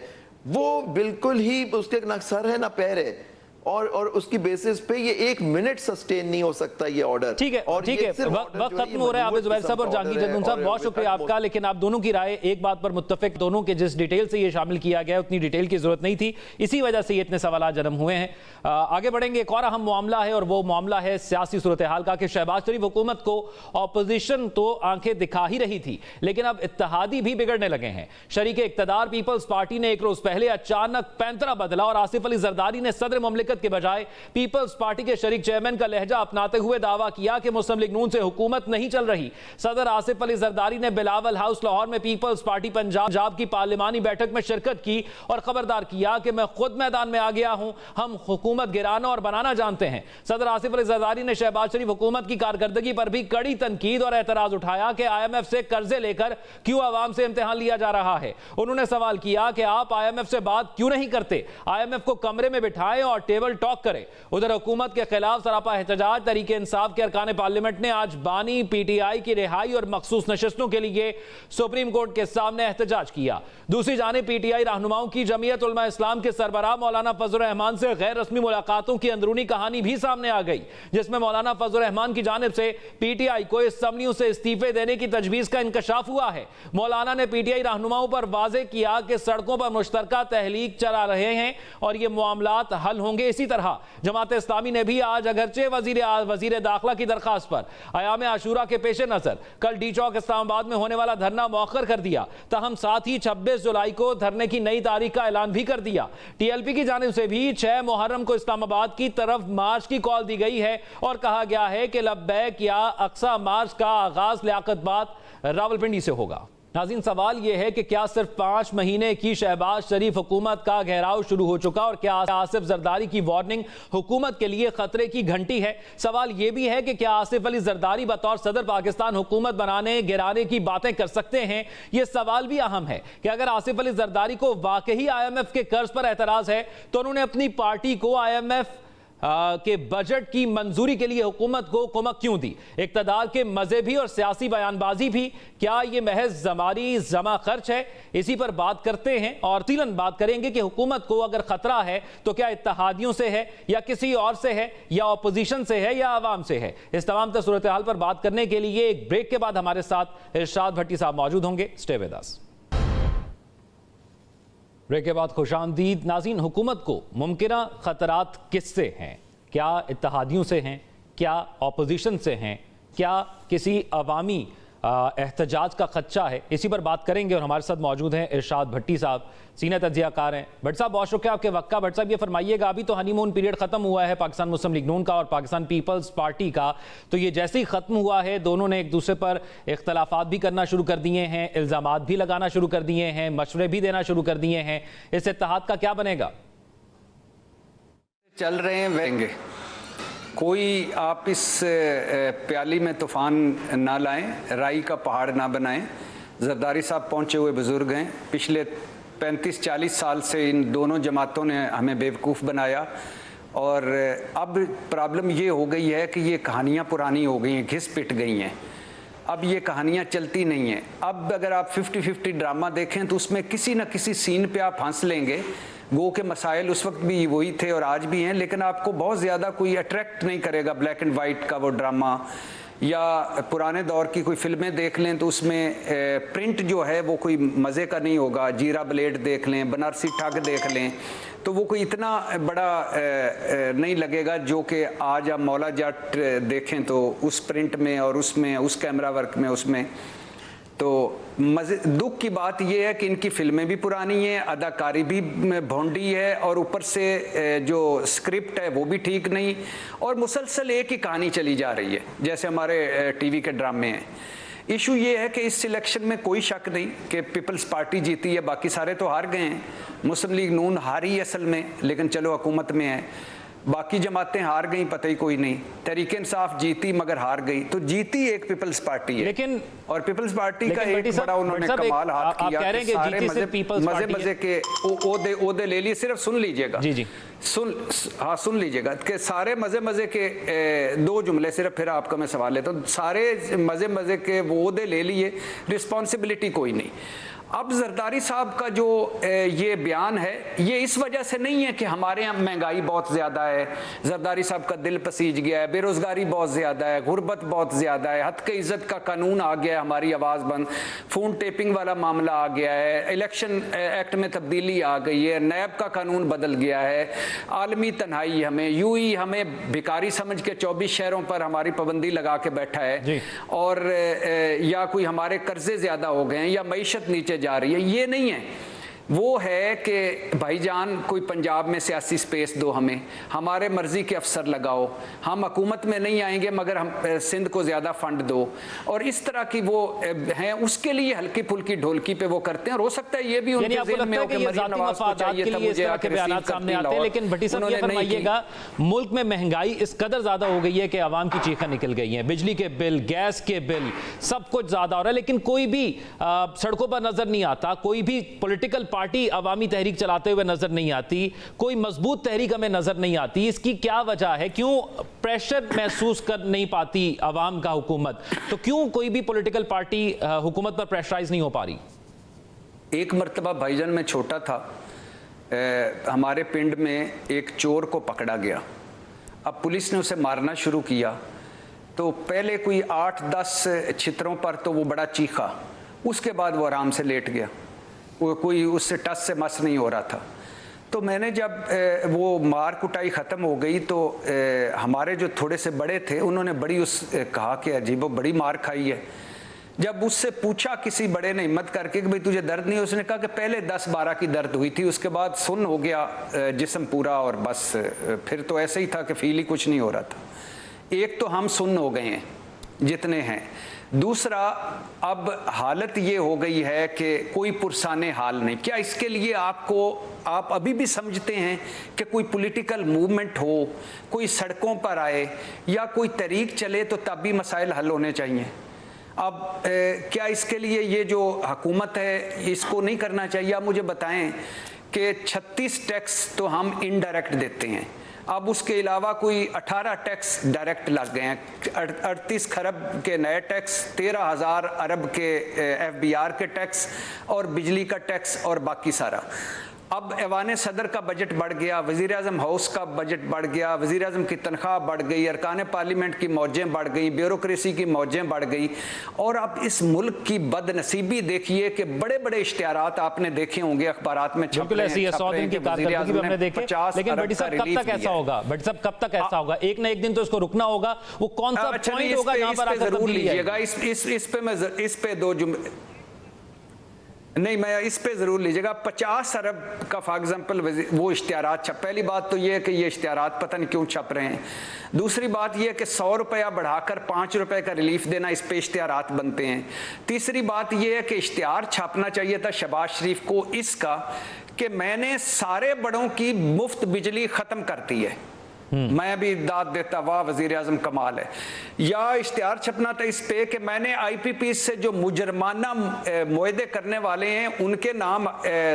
वो बिल्कुल ही उसके ना सर है ना पैर है, और उसकी बेसिस पे ये 1 मिनट सस्टेन नहीं हो सकता ये ऑर्डर। ठीक है, ठीक है, वक्त खत्म हो रहा है आबिद जुबैर साहब और जहांगीर जदून साहब, बहुत शुक्रिया आपका, लेकिन आप दोनों की राय एक बात पर मुत्तफिक, दोनों के जिस डिटेल से ये शामिल किया गया उतनी डिटेल की जरूरत नहीं थी, इसी वजह से ये इतने सवाल जन्म हुए हैं। आगे बढ़ेंगे, एक और अहम मामला है, और वो मामला है सियासी सूरत हाल का कि शहबाज शरीफ हुकूमत को ऑपोजिशन तो आंखें दिखा ही रही थी, लेकिन अब इत्तेहादी भी बिगड़ने लगे हैं। शरीके इक्तदार पीपल्स पार्टी ने एक रोज पहले अचानक पैंतरा बदला और आसिफ अली जरदारी ने सदर मुमलिकत के बजाय पीपल्स पार्टी के शरीक चेयरमैन का लहजा अपनाते हुए दावा किया कि मुस्लिम लीग नून से हुकूमत नहीं चल रही। सदर आसिफ अली जरदारी ने बिलावल हाउस लाहौर में पीपल्स पार्टी पंजाब की पार्लिमानी बैठक में शिरकत की और खबरदार किया कि मैं खुद मैदान में आ गया हूं, हम हुकूमत गिराना और बनाना जानते हैं। सदर आसिफ अली जरदारी ने शहबाज शरीफ हुकूमत की कारकर्दगी पर भी कड़ी तनकीद और एतराज उठाया कि IMF से कर्जे लेकर क्यों आवाम से इम्तिहान लिया जा रहा है। उन्होंने सवाल किया कि आप IMF से बात क्यों नहीं करते, IMF को कमरे में बिठाएं और टेबल टॉक करें। उधर हुकूमत के खिलाफ सरापा एहतजाज तहरीक इंसाफ के अरकान पार्लियामेंट ने आज बानी PTI की रिहाई और मखसूस नशिस्तों के लिए सुप्रीम कोर्ट के सामने एहतजाज किया। दूसरी जानिब PTI रहनुमाओं की जमीयत उलमा इस्लाम के सरबराह मौलाना फजल रहमान से गैर रस्मी मुलाकातों की अंदरूनी कहानी भी सामने आ गई, जिसमें मौलाना फजल रहमान की जानिब से PTI को असम्बलियों से इस्तीफे देने की तजवीज का इंकशाफ हुआ है। मौलाना ने PTI रहनुमाओं पर वाजे किया कि सड़कों पर मुश्तरका तहलीक चला रहे हैं और ये मामलात हल होंगे इसी तरह जमात इस्लामी ने भी आज अगरचे वजीर दाखिला की दरखास्त पर अयाम आशूरा के पेश नजर कल डी चौक इस्लामाबाद में होने वाला धरना मौखर कर दिया। तहम साथ ही 26 जुलाई को धरने की नई तारीख का ऐलान भी कर दिया। टीएलपी की जानिब से भी 6 मुहर्रम को इस्लामाबाद की तरफ मार्च की कॉल दी गई है और कहा गया है कि लब्बैक या अक्सा मार्च का आगाज लियाकतबाद रावलपिंडी से होगा। नाज़रीन, सवाल यह है कि क्या सिर्फ 5 महीने की शहबाज शरीफ हुकूमत का घेराव शुरू हो चुका और क्या आसिफ जरदारी की वार्निंग हुकूमत के लिए खतरे की घंटी है? सवाल यह भी है कि क्या आसिफ अली जरदारी बतौर सदर पाकिस्तान हुकूमत बनाने गिराने की बातें कर सकते हैं? यह सवाल भी अहम है कि अगर आसिफ अली जरदारी को वाकई IMF के कर्ज पर एतराज है तो उन्होंने अपनी पार्टी को IMF के बजट की मंजूरी के लिए हुकूमत को कुमक क्यों दी? इक़्तिदार के मजहबी और सियासी बयानबाजी भी क्या ये महज जमारी जमा खर्च है? इसी पर बात करते हैं और तफसीलन बात करेंगे कि हुकूमत को अगर खतरा है तो क्या इत्तेहादियों से है या किसी और से है या अपोजिशन से है या आवाम से है? इस तमाम सूरत हाल पर बात करने के लिए एक ब्रेक के बाद हमारे साथ इरशाद भट्टी साहब मौजूद होंगे। Stay with us. ब्रेक के बाद खुशामदीद। नाज़रीन, हुकूमत को मुमकिन खतरात किससे हैं? क्या इत्तेहादियों से हैं? क्या अपोजिशन से हैं? क्या किसी अवामी एहतजाज का खदशा है? इसी पर बात करेंगे और हमारे साथ मौजूद हैं इरशाद भट्टी साहब, सीनियर तज्जियाकार हैं। भट्ट साहब, बहुत शुक्रिया आपके वक्त का। भट्ट साहब, ये फरमाइएगा, अभी तो हनीमून पीरियड खत्म हुआ है पाकिस्तान मुस्लिम लीग नून का और पाकिस्तान पीपल्स पार्टी का, तो ये जैसे ही खत्म हुआ है दोनों ने एक दूसरे पर इख्तलाफात भी करना शुरू कर दिए हैं, इल्ज़ामात भी लगाना शुरू कर दिए हैं, मशवरे भी देना शुरू कर दिए हैं। इस इत्तेहाद का क्या बनेगा? चल रहे हैं वेंगे, कोई आप इस प्याली में तूफान ना लाएं, राई का पहाड़ ना बनाएं। जरदारी साहब पहुंचे हुए बुजुर्ग हैं, पिछले 35-40 साल से इन दोनों जमातों ने हमें बेवकूफ़ बनाया और अब प्रॉब्लम ये हो गई है कि ये कहानियाँ पुरानी हो गई हैं, घिस पिट गई हैं। अब ये कहानियाँ चलती नहीं हैं। अब अगर आप 50-50 ड्रामा देखें तो उसमें किसी न किसी सीन पे आप हंस लेंगे। गो के मसाइल उस वक्त भी वही थे और आज भी हैं, लेकिन आपको बहुत ज़्यादा कोई अट्रैक्ट नहीं करेगा। ब्लैक एंड वाइट का वो ड्रामा या पुराने दौर की कोई फिल्में देख लें तो उसमें प्रिंट जो है वो कोई मज़े का नहीं होगा। जीरा ब्लेड देख लें, बनारसी ठग देख लें, तो वो कोई इतना बड़ा नहीं लगेगा जो कि आज आप मौला जट देखें तो उस प्रिंट में और उसमें उस कैमरा वर्क में उसमें। तो दुख की बात यह है कि इनकी फिल्में भी पुरानी हैं, अदाकारी भी भोंडी है और ऊपर से जो स्क्रिप्ट है वो भी ठीक नहीं और मुसलसल एक ही कहानी चली जा रही है जैसे हमारे टीवी के ड्रामे हैं। इशू ये है कि इस सिलेक्शन में कोई शक नहीं कि पीपल्स पार्टी जीती है, बाकी सारे तो हार गए हैं। मुस्लिम लीग नून हारी असल में, लेकिन चलो हुकूमत में है। बाकी जमातें हार गई, पता ही कोई नहीं। तहरीक इंसाफ जीती मगर हार गई, तो जीती एक पीपल्स पार्टी है। लेकिन और पीपल्स पार्टी का एक बड़ा उन्होंने कमाल हाथ किया कि सारे मजे के ओदे ले लिए। सिर्फ सुन लीजिएगा, जी सुन लीजिएगा कि सारे मजे के 2 जुमले सिर्फ, फिर आपका मैं सवाल लेता हूँ। सारे मजे के वो ओदे ले लिए, रिस्पॉन्सिबिलिटी कोई नहीं। अब जरदारी साहब का जो ये बयान है ये इस वजह से नहीं है कि हमारे यहाँ महंगाई बहुत ज़्यादा है, जरदारी साहब का दिल पसीज गया है, बेरोज़गारी बहुत ज़्यादा है, गुर्बत बहुत ज़्यादा है, हद के इज़्ज़त का कानून आ गया है, हमारी आवाज़ बंद, फ़ोन टेपिंग वाला मामला आ गया है, इलेक्शन एक्ट में तब्दीली आ गई है, नैब का कानून बदल गया है, आलमी तन्हाई हमें यूं हमें भिकारी समझ के 24 शहरों पर हमारी पाबंदी लगा के बैठा है और या कोई हमारे कर्जे ज़्यादा हो गए हैं या मईशत नीचे जा रही है। ये नहीं है, वो है कि भाईजान कोई पंजाब में सियासी स्पेस दो हमें, हमारे मर्जी के अफसर लगाओ, हम हुकूमत में नहीं आएंगे मगर हम सिंध को ज़्यादा फंड दो, और इस तरह की वो हैं। उसके लिए हल्की फुल्की ढोलकी पे वो करते हैं और हो सकता है ये भी उनके ज़हन में हो कि मरीम नवाज को चाहिए था मुझे आके बयान सामने आते हैं। लेकिन भट्टी साहब ये फरमाइएगा, मुल्क में महंगाई इस कदर ज़्यादा हो गई है कि आवाम की चीखें निकल गई हैं, बिजली के बिल, गैस के बिल, सब कुछ ज़्यादा हो रहा है, लेकिन कोई भी सड़कों पर नजर नहीं आता, कोई भी पॉलिटिकल पार्टी अवामी तहरीक चलाते हुए नजर नहीं आती, कोई मजबूत तहरीक हमें नजर नहीं आती। इसकी क्या वजह है? क्यों प्रेशर महसूस कर नहीं पाती अवाम का हुकूमत? तो क्यों कोई भी पॉलिटिकल पार्टी हुकूमत पर प्रेशराइज नहीं हो पा रही? एक मरतबा भाईजान में छोटा था, हमारे पिंड में एक चोर को पकड़ा गया। अब पुलिस ने उसे मारना शुरू किया तो पहले कोई 8-10 छितरों पर तो वो बड़ा चीखा, उसके बाद वो आराम से लेट गया, वो कोई उससे टस से मस नहीं हो रहा था। तो मैंने जब वो मार कुटाई ख़त्म हो गई तो हमारे जो थोड़े से बड़े थे उन्होंने बड़ी कहा कि अजीबो बड़ी मार खाई है। जब उससे पूछा किसी बड़े ने हिम्मत करके कि भाई तुझे दर्द नहीं, उसने कहा कि पहले 10-12 की दर्द हुई थी, उसके बाद सुन्न हो गया जिस्म पूरा और बस फिर तो ऐसे ही था कि फील ही कुछ नहीं हो रहा था। एक तो हम सुन्न हो गए हैं जितने हैं, दूसरा अब हालत ये हो गई है कि कोई पुरसाने हाल नहीं। क्या इसके लिए आप अभी भी समझते हैं कि कोई पॉलिटिकल मूवमेंट हो, कोई सड़कों पर आए या कोई तरीक चले तो तब भी मसाइल हल होने चाहिए? अब क्या इसके लिए ये जो हुकूमत है इसको नहीं करना चाहिए? आप मुझे बताएं कि 36 टैक्स तो हम इनडायरेक्ट देते हैं, अब उसके अलावा कोई 18 टैक्स डायरेक्ट लग गए हैं, 38 खरब के नए टैक्स, 13,000 अरब के FBR के टैक्स और बिजली का टैक्स और बाकी सारा। अब ऐवान सदर का बजट बढ़ गया, वज़ीर आज़म हाउस का बजट बढ़ गया, वज़ीर आज़म की तनख्वाह बढ़ गई, अरकान पार्लियामेंट की मौजें बढ़ गई, ब्यूरोक्रेसी की मौजें बढ़ गई। और अब इस मुल्क की बदनसीबी देखिए कि बड़े बड़े इश्तिहारात आपने देखे होंगे अखबारात में छप रहे हैं, 100 दिन की कारकर्दगी भी हमने देखे, लेकिन भट्टी साहब कब तक ऐसा होगा? भट्टी साहब कब तक ऐसा होगा? एक ना एक दिन तो इसको रुकना होगा। वो कौन सा पॉइंट होगा जहां पर आकर जरूर तब्दीली लीजिएगा? इस पे दो जुमले नहीं, मैं इस पे ज़रूर लीजिएगा। 50 अरब का फॉर एग्जाम्पल वो इश्तिहारात छप, पहली बात तो ये है कि ये इश्तिहारात पता नहीं क्यों छप रहे हैं। दूसरी बात ये है कि 100 रुपया बढ़ाकर 5 रुपये का रिलीफ देना, इस पे इश्तिहारात बनते हैं। तीसरी बात ये है कि इश्तिहार छापना चाहिए था शहबाज शरीफ को इसका कि मैंने सारे बड़ों की मुफ्त बिजली ख़त्म कर दी है, मैं भी दाद देता, वाह वजीर आजम कमाल है। या इश्तिहार छपना था इस पे कि मैंने IPP से जो मुजरमाना मुआहदे करने वाले हैं उनके नाम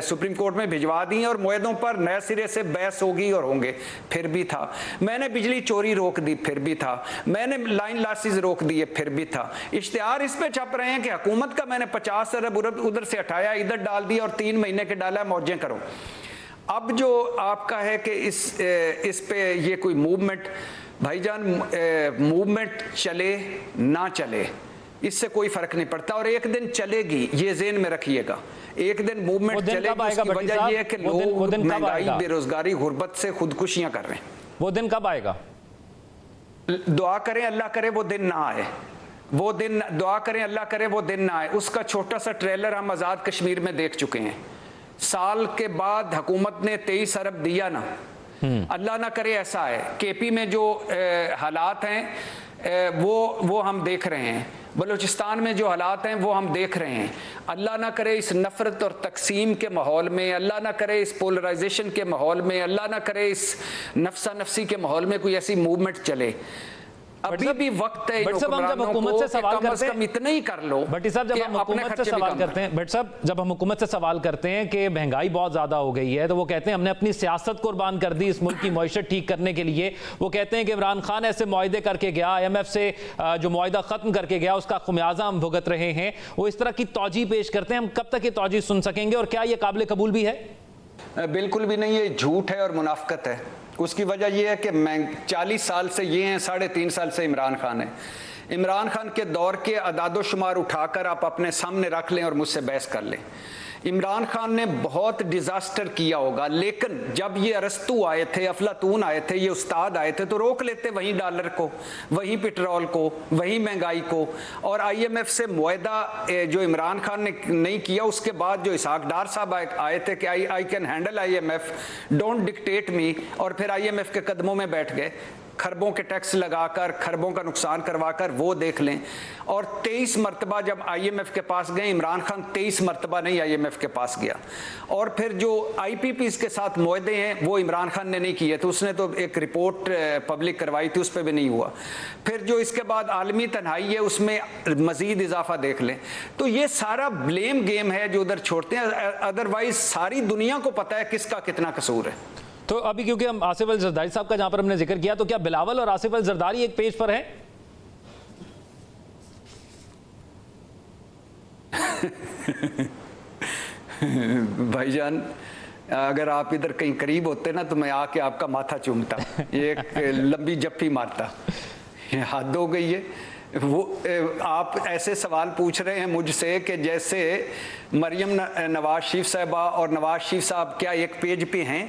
सुप्रीम कोर्ट में भिजवा दिए और मुआहदों पर नए सिरे से बहस होगी और होंगे, फिर भी था। मैंने बिजली चोरी रोक दी, फिर भी था। मैंने लाइन लॉसेस रोक दिए, फिर भी था। इश्तिहार इस पे छप रहे हैं कि हुकूमत का मैंने 50 अरब उधर से हटाया, इधर डाल दिया और 3 महीने के डाला, मौजें करो। अब जो आपका है कि इस पे ये कोई मूवमेंट, भाईजान मूवमेंट चले ना चले इससे कोई फर्क नहीं पड़ता और एक दिन चलेगी, ये ज़हन में रखिएगा। एक दिन मूवमेंट चलेगी, उसकी वजह ये है कि लोग महंगाई, बेरोजगारी, गुर्बत से खुदकुशियां कर रहे हैं। वो दिन कब आएगा? दुआ करें अल्लाह करे वो दिन ना आए, वो दिन दुआ करें अल्लाह करे वो दिन ना आए। उसका छोटा सा ट्रेलर हम आज़ाद कश्मीर में देख चुके हैं। साल के बाद हुकूमत ने 23 अरब दिया ना, अल्लाह ना करे ऐसा है। KP में जो हालात हैं वो हम देख रहे हैं, बलूचिस्तान में जो हालात हैं वो हम देख रहे हैं। अल्लाह ना करे इस नफरत और तकसीम के माहौल में, अल्लाह ना करे इस पोलराइजेशन के माहौल में, अल्लाह ना करे इस नफसा नफसी के माहौल में कोई ऐसी मूवमेंट चले। अभी भी वक्त है भट्टी साहब, हम जब हुकूमत से सवाल करते हैं, इतना ही कर लो। भट्टी साहब, जब हम हुकूमत से सवाल करते हैं, भट्टी साहब, जब हम हुकूमत से सवाल करते हैं कि महंगाई बहुत ज्यादा हो गई है, तो वो कहते हैं हमने अपनी सियासत कुर्बान कर दी इस मुल्क की मईशत ठीक करने के लिए। वो कहते हैं कि इमरान खान ऐसे मुआहदे करके गया, IMF से जो मुआहदा खत्म करके गया, उसका खुमियाजा हम भुगत रहे हैं। वो इस तरह की तौजी पेश करते हैं। हम कब तक ये तौजी सुन सकेंगे और क्या ये काबिल कबूल भी है? बिल्कुल भी नहीं, ये झूठ है और मुनाफकत है। उसकी वजह यह है कि मैं 40 साल से ये हैं, 3.5 साल से इमरान खान है। इमरान खान के दौर के अदादोशुमार उठाकर आप अपने सामने रख लें और मुझसे बहस कर लें। इमरान खान ने बहुत डिजास्टर किया होगा, लेकिन जब ये अरस्तू आए थे, अफलातून आए थे, ये उस्ताद आए थे, तो रोक लेते वहीं डॉलर को, वहीं पेट्रोल को, वहीं महंगाई को। और IMF से मुआहदा जो इमरान खान ने नहीं किया, उसके बाद जो इसहाक डार साहब आए थे कि I can handle IMF, don't dictate me, और फिर IMF के कदमों में बैठ गए, खरबों के टैक्स लगाकर, खरबों का नुकसान करवाकर, वो देख लें। और 23 मरतबा जब IMF के पास गए, इमरान खान 23 मरतबा नहीं IMF के पास गया। और फिर जो IPPs के साथ मुआहदे हैं वो इमरान खान ने नहीं किए थे, उसने तो एक रिपोर्ट पब्लिक करवाई थी, उस पर भी नहीं हुआ। फिर जो इसके बाद आलमी तन्हाई है, उसमें मजीद इजाफा देख लें। तो ये सारा ब्लेम गेम है जो उधर छोड़ते हैं, अदरवाइज सारी दुनिया को पता है किसका कितना कसूर है। तो अभी क्योंकि हम आसिफ अल जरदारी साहब का जहां पर हमने जिक्र किया, तो क्या बिलावल और आसिफ अल जरदारी एक पेज पर हैं? भाईजान, अगर आप इधर कहीं करीब होते ना तो मैं आके आपका माथा चूमता, एक लंबी जप्पी मारता। ये हद हो गई है। वो आप ऐसे सवाल पूछ रहे हैं मुझसे कि जैसे मरियम नवाज शरीफ साहबा और नवाज शरीफ साहब क्या एक पेज पे हैं,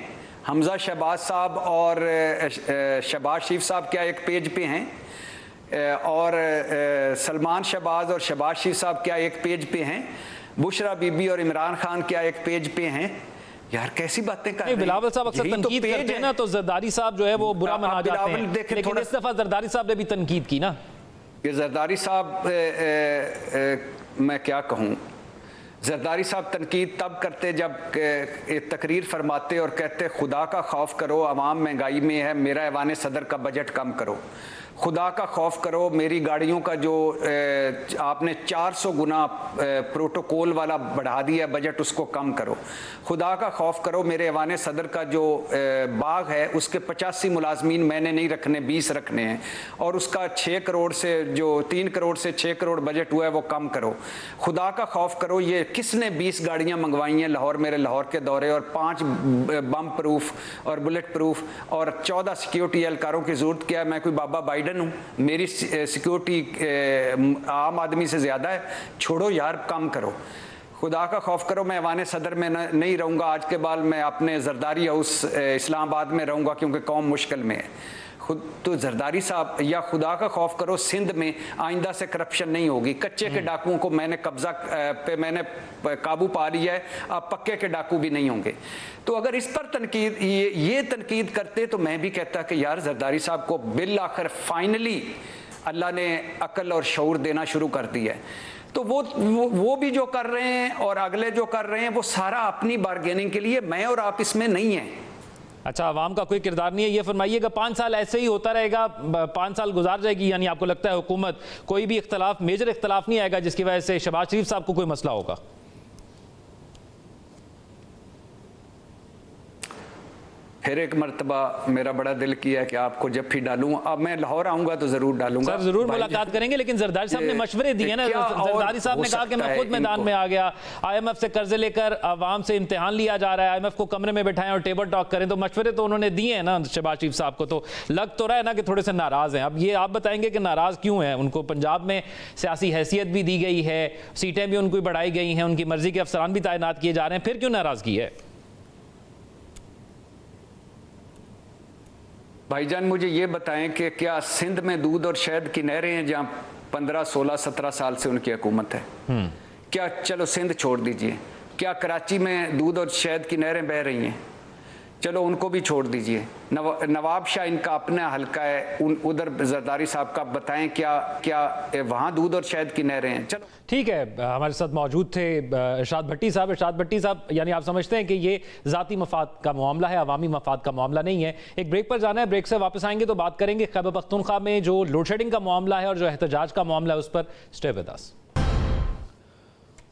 हमजा शहबाज साहब और शहबाज शरीफ साहब क्या एक पेज पे हैं, और सलमान शहबाज और शहबाज शरीफ साहब क्या एक पेज पे हैं, बुशरा बीबी और इमरान खान क्या एक पेज पे हैं। यार कैसी बातें कर रहे हैं। बिलावल साहब अक्सर तनकीद करते हैं ना, तो जरदारी साहब जो है वो बुरा मना जाते हैं, लेकिन इस दफा जरदारी साहब ने भी तनकीद की ना। कि जरदारी साहब मैं क्या कहूँ, जरदारी साहब तनकीद तब करते जब तकरीर फरमाते और कहते खुदा का खौफ करो, अवाम महंगाई में है, मेरा ऐवान सदर का बजट कम करो, खुदा का खौफ करो, मेरी गाड़ियों का जो आपने 400 गुना प्रोटोकॉल वाला बढ़ा दिया बजट उसको कम करो, खुदा का खौफ करो, मेरे ऐवान सदर का जो बाग है उसके 85 मुलाजमीन मैंने नहीं रखने, 20 रखने हैं, और उसका 6 करोड़ से जो 3 करोड़ से 6 करोड़ बजट हुआ है वो कम करो, खुदा का खौफ करो, ये किसने 20 गाड़ियाँ मंगवाई हैं लाहौर, मेरे लाहौर के दौरे, और 5 बम प्रूफ और बुलेट प्रूफ और 14 सिक्योरिटी एहलकारों की जरूरत क्या है, मैं कोई बाबा बाइडन हूँ, मेरी सिक्योरिटी आम आदमी से ज्यादा है, छोड़ो यार, कम करो, खुदा का खौफ करो, मैं ऐवान सदर में नहीं रहूँगा, आज के बाद मैं अपने जरदारी हाउस इस्लामाबाद में रहूँगा क्योंकि कौम मुश्किल में है। खुद तो जरदारी साहब, या खुदा का खौफ करो, सिंध में आइंदा से करप्शन नहीं होगी, कच्चे के डाकुओं को मैंने कब्जा पे मैंने काबू पा लिया है, अब पक्के के डाकू भी नहीं होंगे। तो अगर इस पर तनकीद ये तनकीद करते तो मैं भी कहता कि यार जरदारी साहब को बिल आखिर फाइनली अल्लाह ने अकल और शऊर देना शुरू कर दिया है। तो वो भी जो कर रहे हैं और अगले जो कर रहे हैं वो सारा अपनी बार्गेनिंग के लिए, मैं और आप इसमें नहीं हैं। अच्छा, आवाम का कोई किरदार नहीं है, ये फरमाइएगा 5 साल ऐसे ही होता रहेगा, 5 साल गुजार जाएगी, यानी आपको लगता है हुकूमत कोई भी इख्तलाफ, मेजर इख्तलाफ नहीं आएगा जिसकी वजह से शहबाज शरीफ साहब को कोई मसला होगा? फिर एक मरतबा मेरा बड़ा दिल किया कि आपको जब भी डालूं, अब मैं लाहौर आऊंगा तो जरूर डालूंगा। सर जरूर मुलाकात करेंगे, लेकिन जरदारी साहब ने मशवरे दिए ना, जरदारी साहब ने कहा कि मैं खुद मैदान में आ गया, IMF से कर्जे लेकर आवाम से इम्तिहान लिया जा रहा है, IMF को कमरे में बैठाएं और टेबल टॉक करें, तो मशवरे तो उन्होंने दिए हैं ना शहबाज शरीफ साहब को, तो लग तो रहा है ना कि थोड़े से नाराज हैं। अब ये आप बताएंगे कि नाराज क्यों हैं? उनको पंजाब में सियासी हैसियत भी दी गई है, सीटें भी उनको बढ़ाई गई हैं, उनकी मर्जी के अफसरान भी तैनात किए जा रहे हैं, फिर क्यों नाराजगी है? भाईजान मुझे ये बताएं कि क्या सिंध में दूध और शहद की नहरें हैं जहाँ 15, 16, 17 साल से उनकी हुकूमत है? क्या, चलो सिंध छोड़ दीजिए, क्या कराची में दूध और शहद की नहरें बह रही हैं? चलो उनको भी छोड़ दीजिए। नवाब शाह इनका अपना हल्का है, उधर जरदारी साहब का बताएं क्या वहाँ दूध और शहद की नहरें हैं? चलो ठीक है, हमारे साथ मौजूद थे इरशाद भट्टी साहब। इरशाद भट्टी साहब, यानी आप समझते हैं कि ये ज़ाती मफाद का मामला है, अवामी मफाद का मामला नहीं है। एक ब्रेक पर जाना है, ब्रेक से वापस आएंगे तो बात करेंगे खैबर पख्तूनख्वा में जो लोड शेडिंग का मामला है और जो एहतजाज का मामला है उस पर। Stay with us.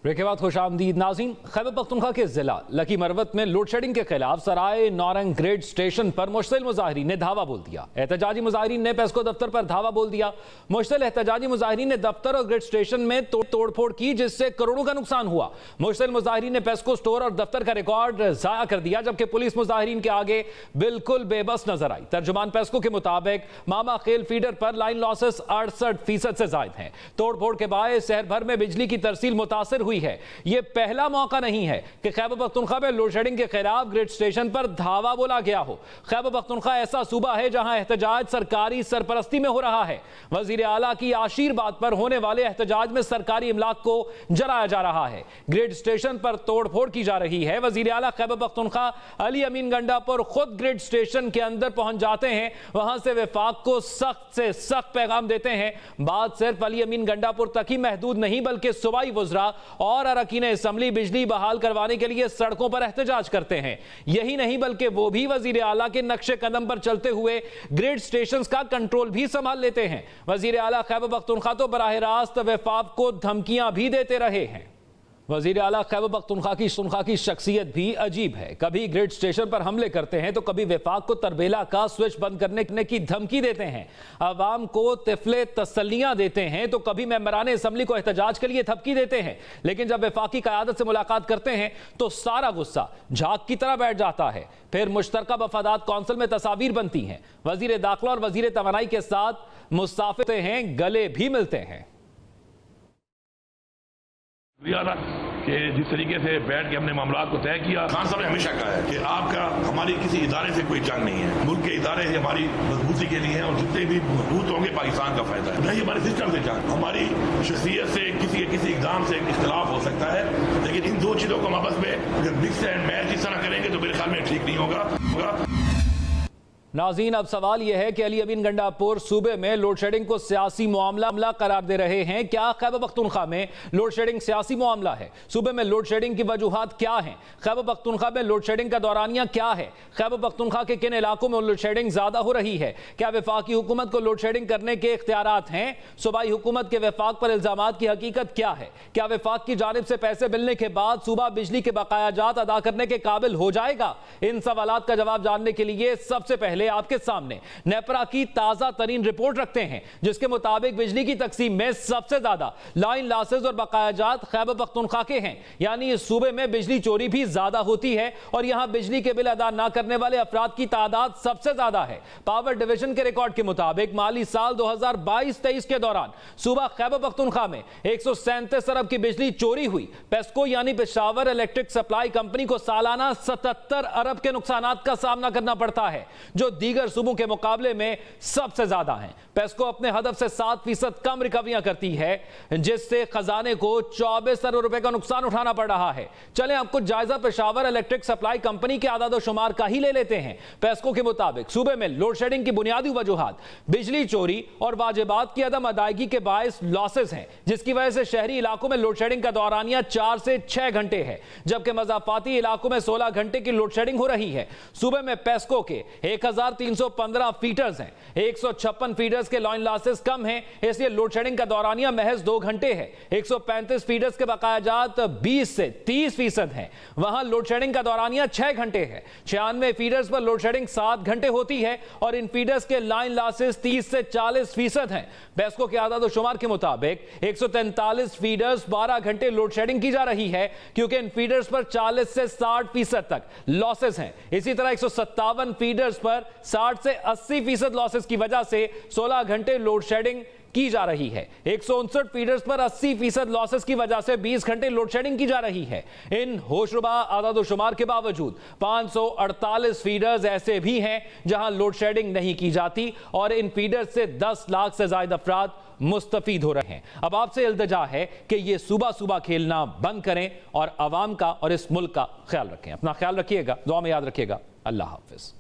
ब्रेक के बाद खुशामदीद नाज़रीन। खैबर पख्तूनख्वा के जिला लकी मरवत में लोड शेडिंग के खिलाफ सराय नौरंग ग्रेड स्टेशन पर मुश्तिल मुजाहिरीन ने धावा बोल दिया। एहतजाजी मुजाहिरीन ने पेस्को दफ्तर पर धावा बोल दिया। मुश्तिल एहतजाजी मुजाहिरीन ने दफ्तर और ग्रेड स्टेशन में तोड़फोड़ की जिससे करोड़ों का नुकसान हुआ। मुश्तिल मुजाहिरीन ने पेस्को स्टोर और दफ्तर का रिकॉर्ड जाया कर दिया, जबकि पुलिस मुजाहिरीन के आगे बिल्कुल बेबस नजर आई। तर्जुमान पेस्को के मुताबिक मामा खेल फीडर पर लाइन लॉसेस 68% से ज्यादा हैं। तोड़फोड़ के बाद शहर भर में बिजली की तरसील मुतासिर हुई है। यह पहला मौका नहीं है कि खैबर पख्तूनख्वा में लोड शेडिंग के खिलाफ ग्रिड स्टेशन पर धावा बोला गया हो। खैबर पख्तूनख्वा ऐसा सूबा है जहां एहतजाज सरकारी सरपरस्ती में हो रहा है। वजीर आला की आशीर्वाद पर होने वाले एहतजाज में सरकारी इमलाक को जलाया जा रहा है। ग्रिड स्टेशन पर तोड़फोड़ की जा रही है। वजीर आला खैबर पख्तूनख्वा अली अमीन गंडापुर खुद ग्रिड स्टेशन के अंदर पहुंच जाते हैं, वहां से वफाक को सख्त से सख्त पैगाम देते हैं। बात सिर्फ अली अमीन गंडापुर तक ही महदूद नहीं, बल्कि सूबाई वज़रा और अरकान असम्बली बिजली बहाल करवाने के लिए सड़कों पर एहतजाज करते हैं। यही नहीं बल्कि वो भी वजीर आला के नक्शे कदम पर चलते हुए ग्रिड स्टेशंस का कंट्रोल भी संभाल लेते हैं। वजीर आला खैबर पख्तूनख्वा तो बराह रास्त वफाक को धमकियां भी देते रहे हैं। वजीर आला खैबर पख्तूनख्वा की शख्सियत भी अजीब है। कभी ग्रिड स्टेशन पर हमले करते हैं तो कभी वफाक को तरबेला का स्विच बंद करने की धमकी देते हैं, अवाम को तिफले तसल्लियां देते हैं, तो कभी मेंबरान असम्बली को एहतजाज के लिए धमकी देते हैं। लेकिन जब वफाकी क़यादत से मुलाकात करते हैं तो सारा गुस्सा झाग की तरह बैठ जाता है। फिर मुश्तरका मफादात कौंसिल में तस्वीर बनती हैं, वजीर दाखिला और वजीर तवानाई के साथ मुसाफिर हैं, गले भी मिलते हैं। कि जिस तरीके से बैठ के हमने मामला को तय किया, खान साहब ने हमेशा कहा है कि आपका हमारी किसी इदारे से कोई जंग नहीं है, मुल्क के इदारे हमारी मजबूती के लिए हैं और जितने भी मजबूत होंगे पाकिस्तान का फायदा है, नहीं हमारे सिस्टम से जंग। हमारी शख्सियत से किसी इकदाम से इख्तलाफ हो सकता है, लेकिन इन दो चीजों को हम आपस में अगर मिक्स एंड मैच इस तरह करेंगे तो मेरे ख्याल में ठीक नहीं होगा। नाज़रीन, अब सवाल यह है कि अली अमीन गंडापुर सूबे में लोड शेडिंग को सियासी मामला करार दे रहे हैं। क्या खैबर पख्तूनख्वा में लोड शेडिंग सियासी मामला है? सूबे में लोड शेडिंग की वजूहात क्या हैं? खैबर पख्तूनख्वा में लोड शेडिंग का दौरानिया क्या है? खैबर पख्तूनख्वा के किन इलाकों में लोड शेडिंग ज्यादा हो रही है? क्या वफाकी हुकूमत को लोड शेडिंग करने के इख्तियारात हैं? सूबाई हुकूमत के वफाक पर इल्जामात की हकीकत क्या है? क्या वफाक की जानिब से पैसे मिलने के बाद सूबा बिजली के बकायाजात अदा करने के काबिल हो जाएगा? इन सवालात का जवाब जानने के लिए सबसे पहले आपके सामने नेपरा की ताजा तरीन रिपोर्ट रखते हैं, जिसके मुताबिक बिजली की तकसीम में सबसे ज्यादा लाइन लॉसेस और बकायाजात खैबर पख्तूनख्वा के हैं। यानी इस सूबे में बिजली चोरी भी ज्यादा होती है और यहां बिजली के बिल अदा न करने वाले अफराद की तादाद सबसे ज्यादा है। पावर डिवीजन के रिकॉर्ड के मुताबिक माली साल 2022-23 के दौरान सूबा खैबर पख्तूनख्वा में 137 अरब की बिजली चोरी हुई। पेस्को यानी पेशावर इलेक्ट्रिक सप्लाई कंपनी को सालाना 77 अरब के नुकसानात का सामना करना पड़ता है, जो दीगर सूबों के मुकाबले में सबसे ज्यादा हैं। पेस्को अपने हदफ से 7% कम रिकवरियां करती है, जिससे खजाने को 24 अरब रुपए का नुकसान उठाना पड़ रहा है। चलें अब कुछ जायजा पेशावर इलेक्ट्रिक सप्लाई कंपनी के आदाद शुमार का ही ले लेते हैं। पेस्को के मुताबिक सूबे में लोड शेडिंग की बुनियादी वजूहात बिजली चोरी और वाजिबात की अदम अदायगी के बायस लॉसेस हैं, जिसकी वजह से शहरी इलाकों में लोड शेडिंग का दौरानिया 4 से 6 घंटे है, जबकि मज़ाफाती इलाकों में 16 घंटे की लोड शेडिंग हो रही है। सूबे में पेस्को के 1315 फीडर्स हैं, 156 फीडर्स के लाइन लॉसेस कम हैं, इसलिए लोड शेडिंग का दौरानिया महज 2 घंटे है। 135 फीडर्स के बकायाजात 20 से 30% हैं, वहां लोड शेडिंग का दौरानिया 6 घंटे है। 96 फीडर्स पर लोड शेडिंग 7 घंटे होती है और इन फीडर्स के लाइन लॉसेस 30 से 40% हैं। पेस्को के आदाद शुमार के मुताबिक 143 फीडर्स 12 घंटे लोड शेडिंग की जा रही है, क्योंकि इन फीडर्स पर 40 से 60% तक लॉसेस हैं। इसी तरह 157 फीडर्स पर 60 से 80% लॉसेस की वजह से 16 घंटे लोड शेडिंग की जा रही है। 159 फीडर्स पर 80% लॉसेस की वजह से 20 घंटे लोड शेडिंग की जा रही है। इन होशरुबा आदाद शुमार के बावजूद 548 फीडर्स ऐसे भी हैं जहां लोड शेडिंग नहीं की जाती और इन फीडर्स से 10 लाख से ज्यादा अफराद मुस्तफीद हो रहे हैं। अब आपसे इल्तिजा है कि ये सुबह खेलना बंद करें और आवाम का और इस मुल्क का ख्याल रखें। अपना ख्याल रखिएगा, दुआ में याद रखिएगा। अल्लाह हाफिज।